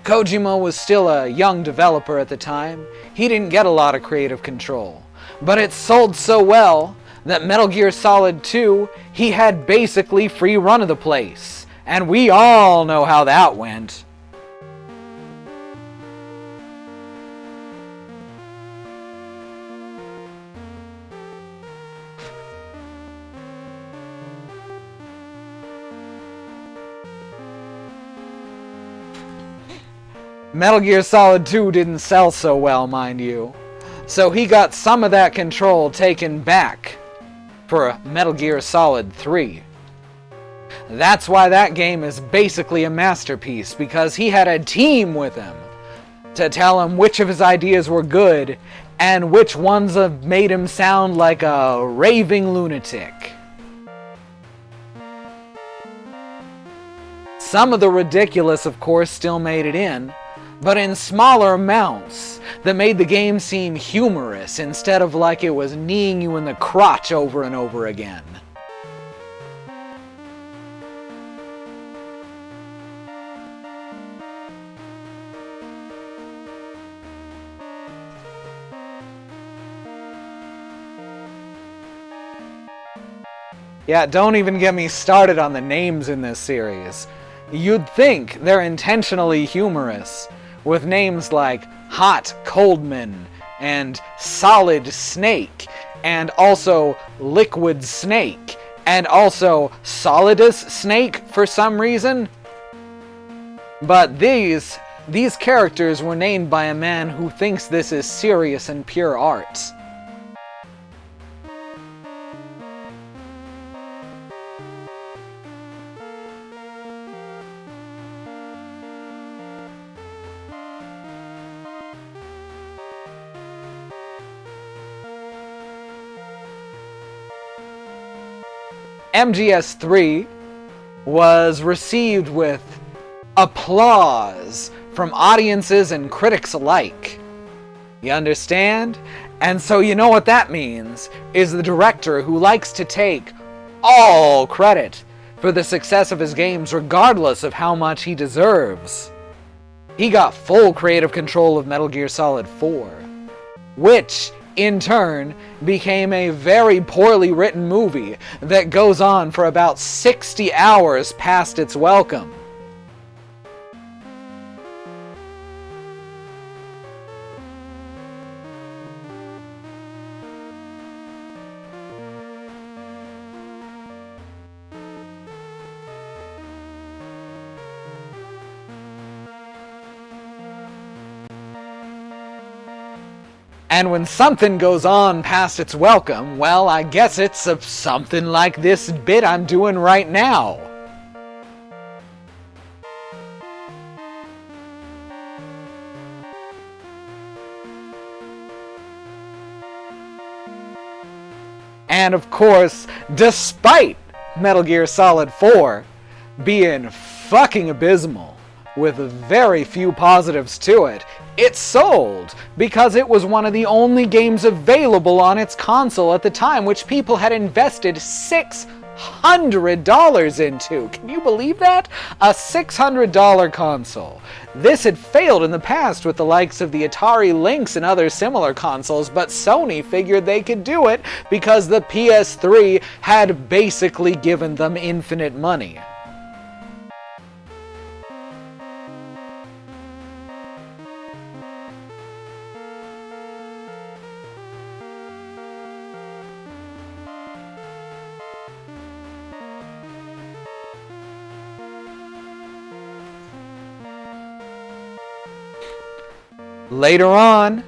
Kojima was still a young developer at the time. He didn't get a lot of creative control. But it sold so well that Metal Gear Solid 2, he had basically free run of the place. And we all know how that went. Metal Gear Solid 2 didn't sell so well, mind you. So he got some of that control taken back for Metal Gear Solid 3. That's why that game is basically a masterpiece, because he had a team with him to tell him which of his ideas were good and which ones have made him sound like a raving lunatic. Some of the ridiculous, of course, still made it in, but in smaller amounts that made the game seem humorous instead of like it was kneeing you in the crotch over and over again. Yeah, don't even get me started on the names in this series. You'd think they're intentionally humorous, with names like Hot Coldman and Solid Snake, and also Liquid Snake, and also Solidus Snake for some reason. But these characters were named by a man who thinks this is serious and pure art. MGS3 was received with applause from audiences and critics alike. You understand? And so you know what that means, is the director who likes to take all credit for the success of his games regardless of how much he deserves. He got full creative control of Metal Gear Solid 4, which in turn became a very poorly written movie that goes on for about 60 hours past its welcome. And when something goes on past its welcome, well, I guess it's something like this bit I'm doing right now. And of course, despite Metal Gear Solid 4 being fucking abysmal, with very few positives to it, it sold because it was one of the only games available on its console at the time, which people had invested $600 into. Can you believe that? A $600 console. This had failed in the past with the likes of the Atari Lynx and other similar consoles, but Sony figured they could do it because the PS3 had basically given them infinite money. Later on,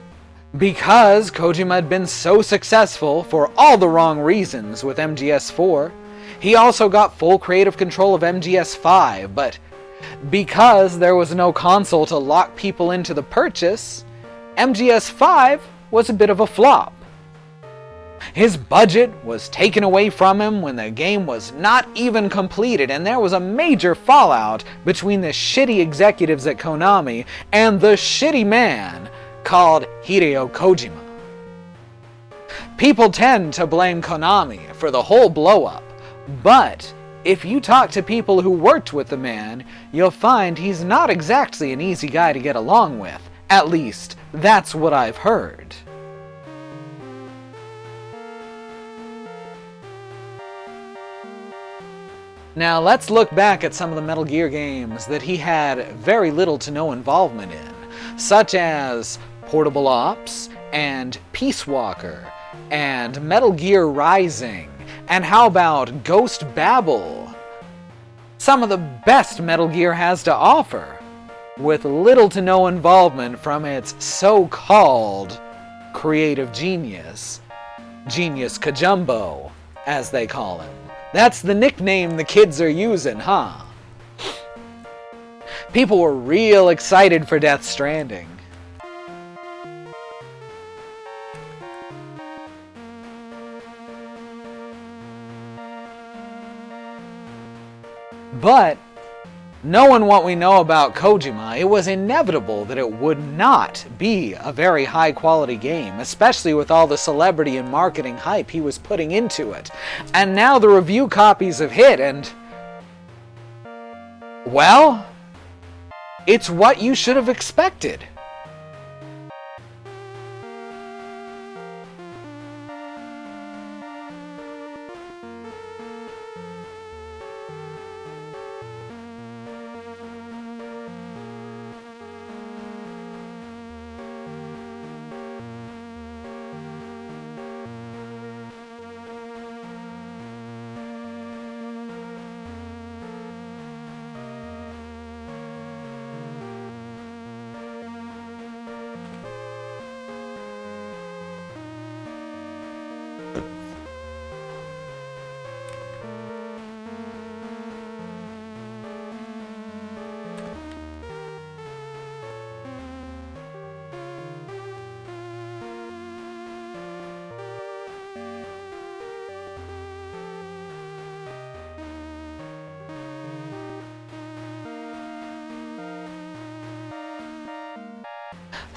because Kojima had been so successful for all the wrong reasons with MGS4, he also got full creative control of MGS5, but because there was no console to lock people into the purchase, MGS5 was a bit of a flop. His budget was taken away from him when the game was not even completed, and there was a major fallout between the shitty executives at Konami and the shitty man called Hideo Kojima. People tend to blame Konami for the whole blow-up, but if you talk to people who worked with the man, you'll find he's not exactly an easy guy to get along with. At least, that's what I've heard. Now let's look back at some of the Metal Gear games that he had very little to no involvement in, such as Portable Ops, and Peace Walker, and Metal Gear Rising, and how about Ghost Babel? Some of the best Metal Gear has to offer. with little to no involvement from its so-called creative genius. Genius Kajumbo, as they call him. That's the nickname the kids are using, huh? People were real excited for Death Stranding. But, knowing what we know about Kojima, it was inevitable that it would not be a very high quality game, especially with all the celebrity and marketing hype he was putting into it. And now the review copies have hit and... well, it's what you should have expected.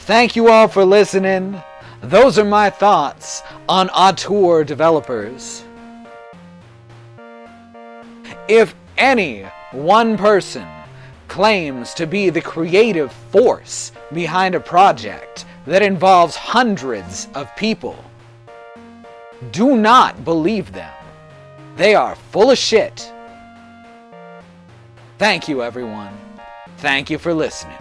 Thank you all for listening. Those are my thoughts on auteur developers. If any one person claims to be the creative force behind a project that involves hundreds of people, do not believe them. They are full of shit. Thank you, everyone. Thank you for listening.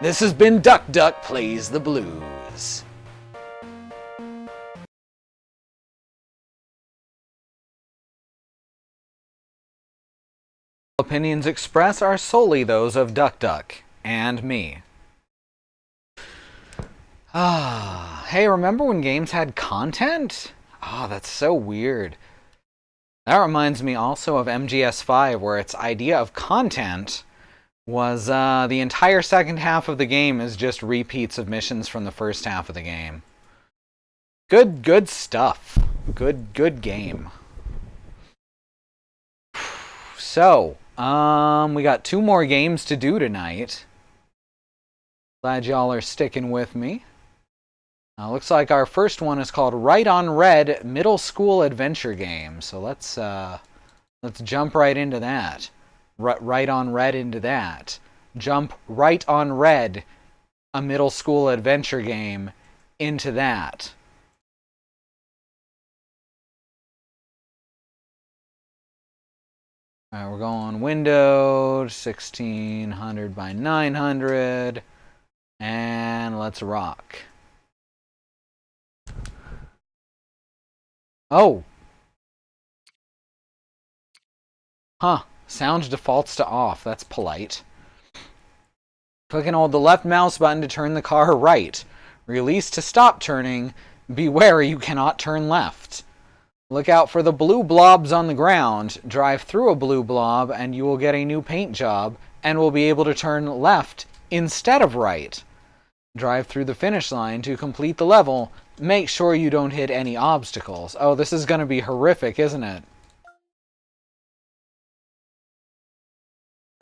This has been Duck Duck Plays the Blues. Opinions expressed are solely those of Duck Duck and me. Hey, remember when games had content? That's so weird. That reminds me also of MGS5, where its idea of content was the entire second half of the game is just repeats of missions from the first half of the game. Good stuff. Good game. So, we got 2 more games to do tonight. Glad y'all are sticking with me. Looks like our first one is called Right on Red Middle School Adventure Game. So let's jump right into that. Right on Red into that. Jump right on Red, a middle school adventure game, into that. Alright, we're going Windows 1600 by 900, and let's rock. Oh! Huh. Sound defaults to off. That's polite. Click and hold the left mouse button to turn the car right. Release to stop turning. Beware you cannot turn left. Look out for the blue blobs on the ground. Drive through a blue blob and you will get a new paint job and will be able to turn left instead of right. Drive through the finish line to complete the level. Make sure you don't hit any obstacles. Oh, this is going to be horrific, isn't it?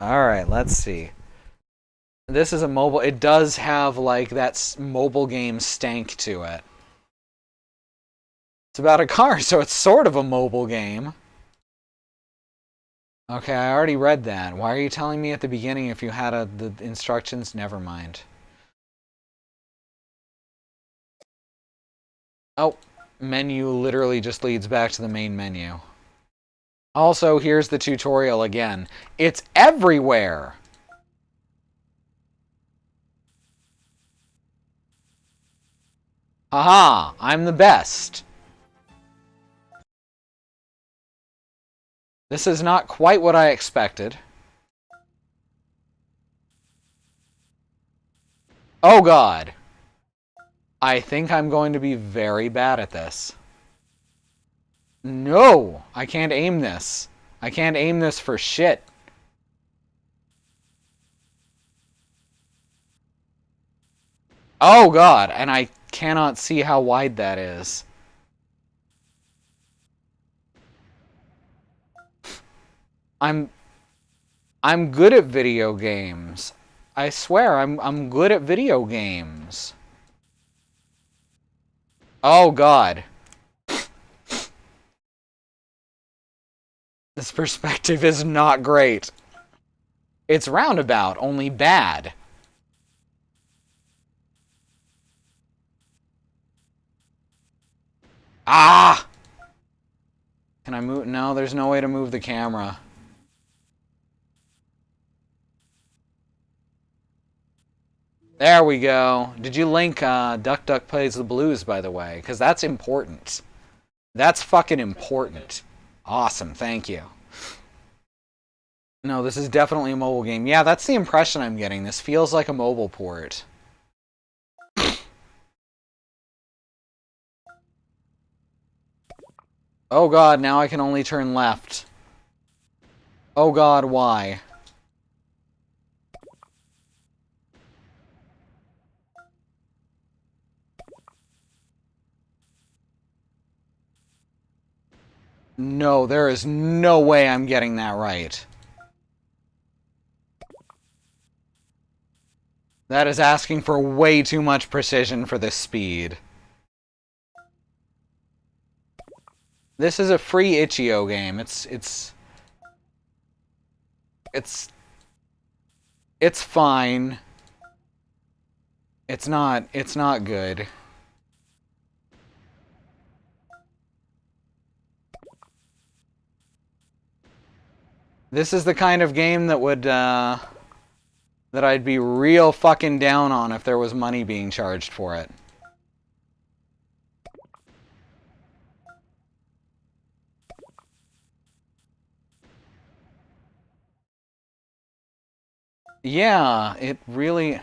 Alright, let's see. This is a mobile... It does have, like, that mobile game stank to it. It's about a car, so it's sort of a mobile game. Okay, I already read that. Why are you telling me at the beginning if you had the instructions? Never mind. Oh, menu literally just leads back to the main menu. Also, here's the tutorial again. It's everywhere! Haha, I'm the best. This is not quite what I expected. Oh god. I think I'm going to be very bad at this. No! I can't aim this. I can't aim this for shit. Oh god, and I cannot see how wide that is. I'm good at video games. I swear, I'm good at video games. Oh god. This perspective is not great. It's roundabout, only bad. Ah! Can I move? No, there's no way to move the camera. There we go. Did you link Duck Duck Plays the Blues, by the way? Because that's important. That's fucking important. Awesome, thank you. No, this is definitely a mobile game. Yeah, that's the impression I'm getting. This feels like a mobile port. Oh god, now I can only turn left. Oh god, why? No, there is no way I'm getting that right. That is asking for way too much precision for this speed. This is a free itch.io game. It's fine. It's not good. This is the kind of game that would that I'd be real fucking down on if there was money being charged for it. Yeah, it really...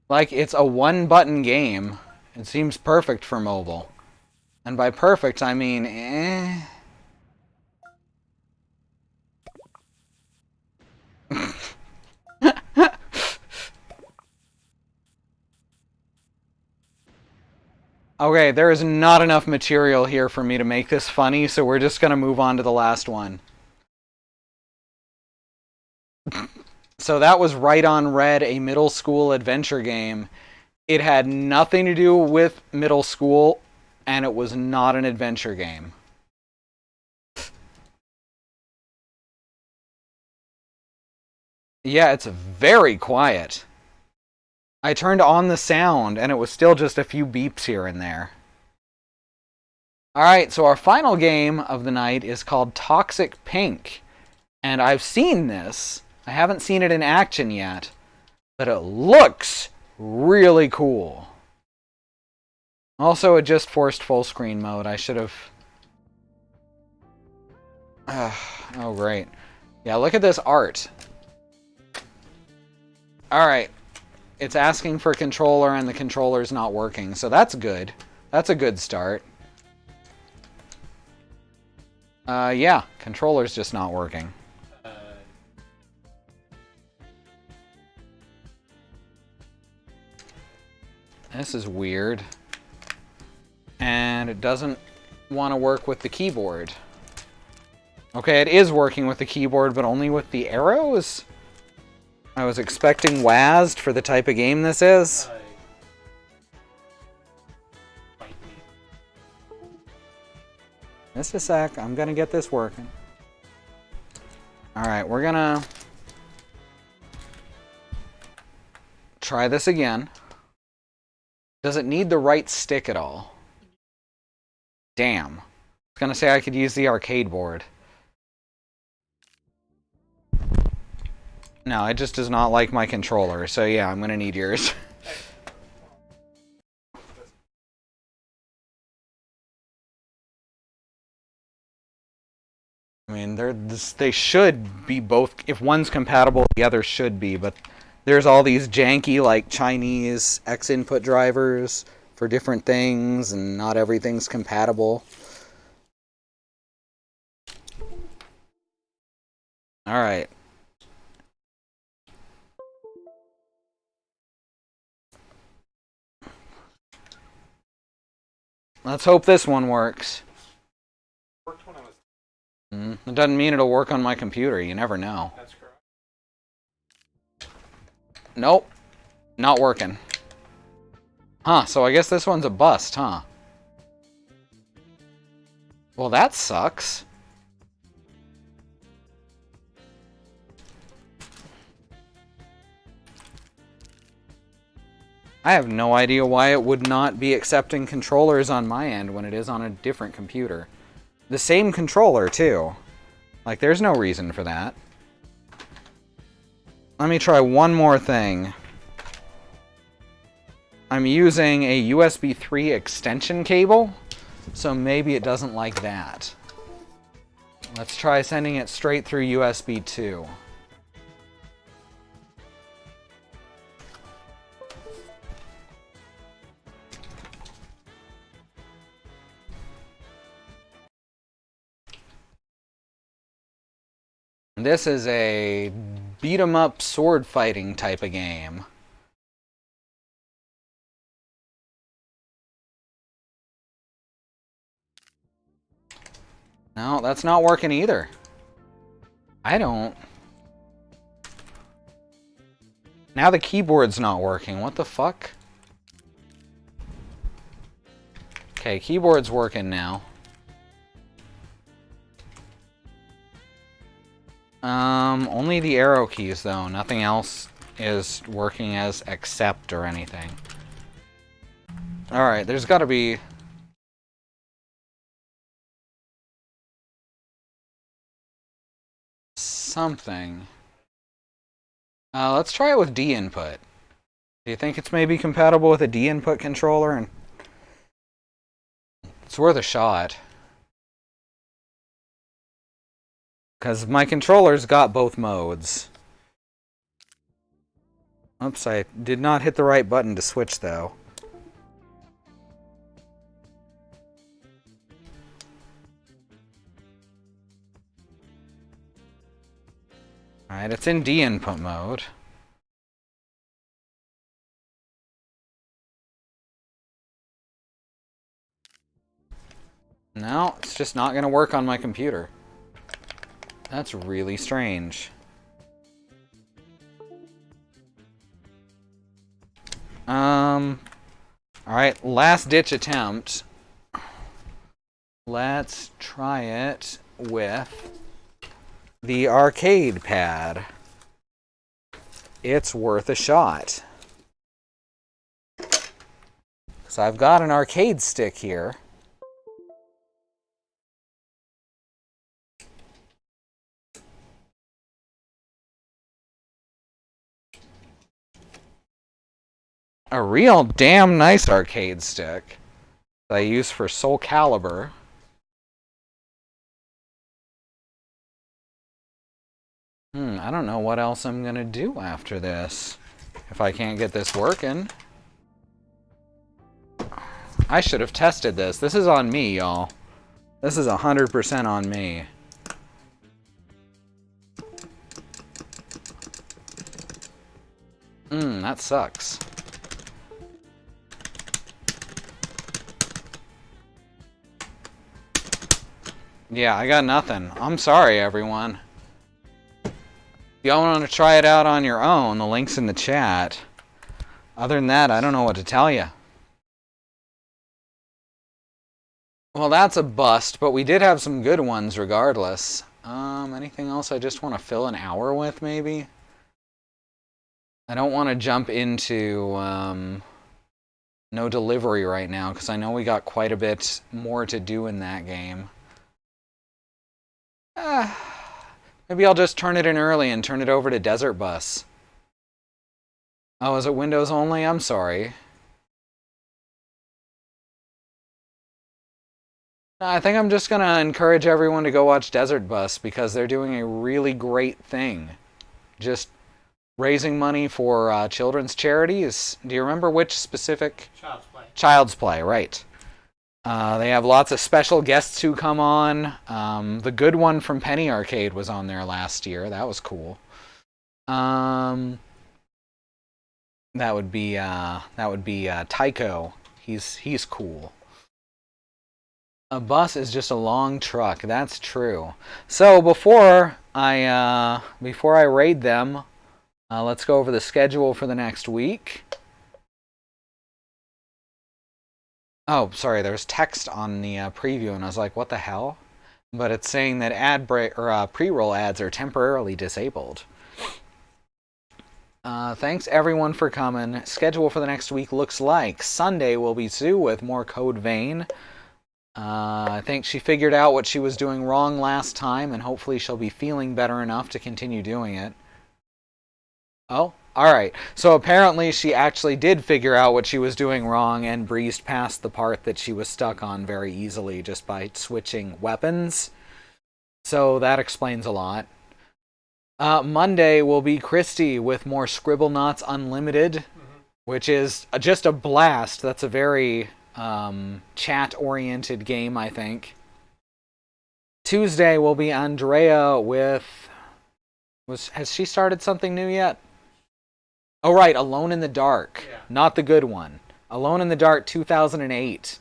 Like, it's a one-button game. It seems perfect for mobile. And by perfect, I mean, eh... Okay, there is not enough material here for me to make this funny, so we're just gonna move on to the last one. So that was Right on Red, a middle school adventure game. It had nothing to do with middle school, and it was not an adventure game. Yeah, it's very quiet. I turned on the sound, and it was still just a few beeps here and there. Alright, so our final game of the night is called Toxic Pink. And I've seen this. I haven't seen it in action yet. But it looks really cool. Also, it just forced full screen mode. I should have... oh, great. Yeah, look at this art. Alright. It's asking for a controller, and the controller's not working. So that's good. That's a good start. Yeah. Controller's just not working. This is weird. And it doesn't want to work with the keyboard. Okay, it is working with the keyboard, but only with the arrows? I was expecting WASD for the type of game this is. Just a sec, I'm gonna get this working. Alright, we're gonna try this again. Does it need the right stick at all? Damn. I was gonna say I could use the arcade board. No, it just does not like my controller, so yeah, I'm gonna need yours. I mean, they should be both... If one's compatible, the other should be, but there's all these janky, like, Chinese X input drivers for different things, and not everything's compatible. Alright. Let's hope this one works. Worked when I was. It doesn't mean it'll work on my computer. You never know. That's correct. Nope. Not working. Huh, so I guess this one's a bust, huh? Well, that sucks. I have no idea why it would not be accepting controllers on my end when it is on a different computer. The same controller, too. Like, there's no reason for that. Let me try one more thing. I'm using a USB 3 extension cable, so maybe it doesn't like that. Let's try sending it straight through USB 2. This is a beat-em-up sword fighting type of game. No, that's not working either. I don't. Now the keyboard's not working. What the fuck? Okay, keyboard's working now. Only the arrow keys though. Nothing else is working as accept or anything. Alright, there's gotta be... something. Let's try it with D input. Do you think it's maybe compatible with a D input controller? And it's worth a shot. Because my controller's got both modes. Oops, I did not hit the right button to switch though. Alright, it's in D input mode. No, it's just not going to work on my computer. That's really strange. Alright, last ditch attempt. Let's try it with the arcade pad. It's worth a shot. So I've got an arcade stick here. A real damn nice arcade stick that I use for Soul Calibur. I don't know what else I'm gonna do after this. If I can't get this working. I should have tested this. This is on me, y'all. This is 100% on me. That sucks. Yeah, I got nothing. I'm sorry, everyone. If y'all want to try it out on your own, the link's in the chat. Other than that, I don't know what to tell you. Well, that's a bust, but we did have some good ones regardless. Anything else I just want to fill an hour with, maybe? I don't want to jump into no delivery right now, because I know we got quite a bit more to do in that game. Maybe I'll just turn it in early and turn it over to Desert Bus. Oh, is it Windows only? I'm sorry. I think I'm just going to encourage everyone to go watch Desert Bus because they're doing a really great thing. Just raising money for children's charities. Do you remember which specific? Child's Play. Child's Play, right. They have lots of special guests who come on. The good one from Penny Arcade was on there last year. That was cool. That would be Tycho. He's cool. A bus is just a long truck. That's true. So before I raid them, let's go over the schedule for the next week. Oh, sorry. There's text on the preview, and I was like, "What the hell?" But it's saying that pre-roll ads are temporarily disabled. Thanks everyone for coming. Schedule for the next week looks like Sunday will be Sue with more Code Vein. I think she figured out what she was doing wrong last time, and hopefully she'll be feeling better enough to continue doing it. Oh, alright. So apparently she actually did figure out what she was doing wrong and breezed past the part that she was stuck on very easily just by switching weapons. So that explains a lot. Monday will be Christy with more Scribblenauts Unlimited, which is just a blast. That's a very chat-oriented game, I think. Tuesday will be Andrea with... Has she started something new yet? Oh, right, Alone in the Dark. Yeah. Not the good one. Alone in the Dark 2008.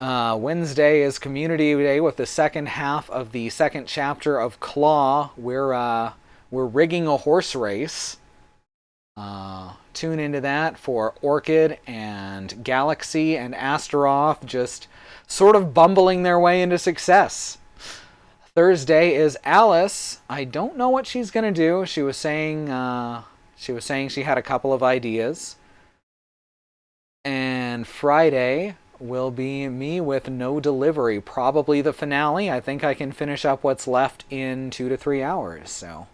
Wednesday is Community Day with the second half of the second chapter of Claw. We're rigging a horse race. Tune into that for Orchid and Galaxy and Astaroth just sort of bumbling their way into success. Thursday is Alice. I don't know what she's gonna do. She was saying she had a couple of ideas. And Friday will be me with No Delivery, probably the finale. I think I can finish up what's left in 2 to 3 hours. So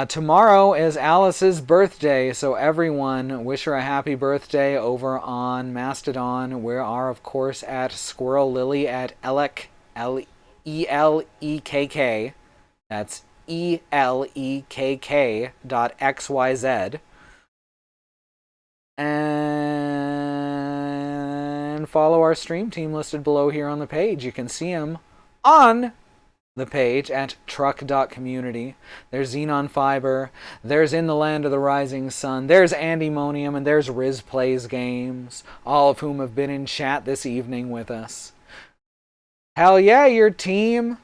tomorrow is Alice's birthday, so everyone wish her a happy birthday over on Mastodon. We are, of course, at Squirrel Lily at Elek, Elekk. That's ELEKK.xyz. And follow our stream team listed below here on the page. You can see them on the page at truck.community. There's Xenon Fiber. There's In the Land of the Rising Sun. There's Andymonium. And there's Riz Plays Games. All of whom have been in chat this evening with us. Hell yeah, your team.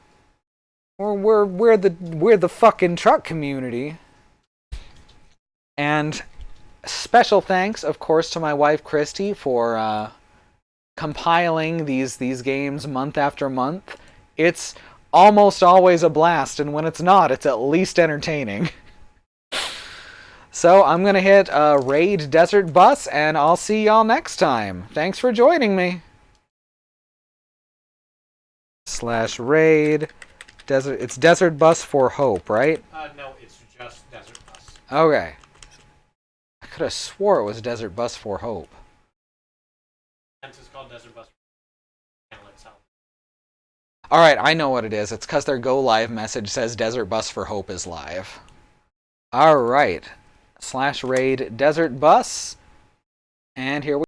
We're the fucking truck community. And special thanks, of course, to my wife Christy for compiling these games month after month. It's almost always a blast, and when it's not, it's at least entertaining. So I'm gonna hit Raid Desert Bus, and I'll see y'all next time. Thanks for joining me. /raid desert. It's Desert Bus for Hope, right? No, it's just Desert Bus. Okay. I could have swore it was Desert Bus for Hope. Hence it's called Desert Bus channel itself. Alright, I know what it is. It's because their go live message says Desert Bus for Hope is live. Alright. /raid Desert Bus. And here we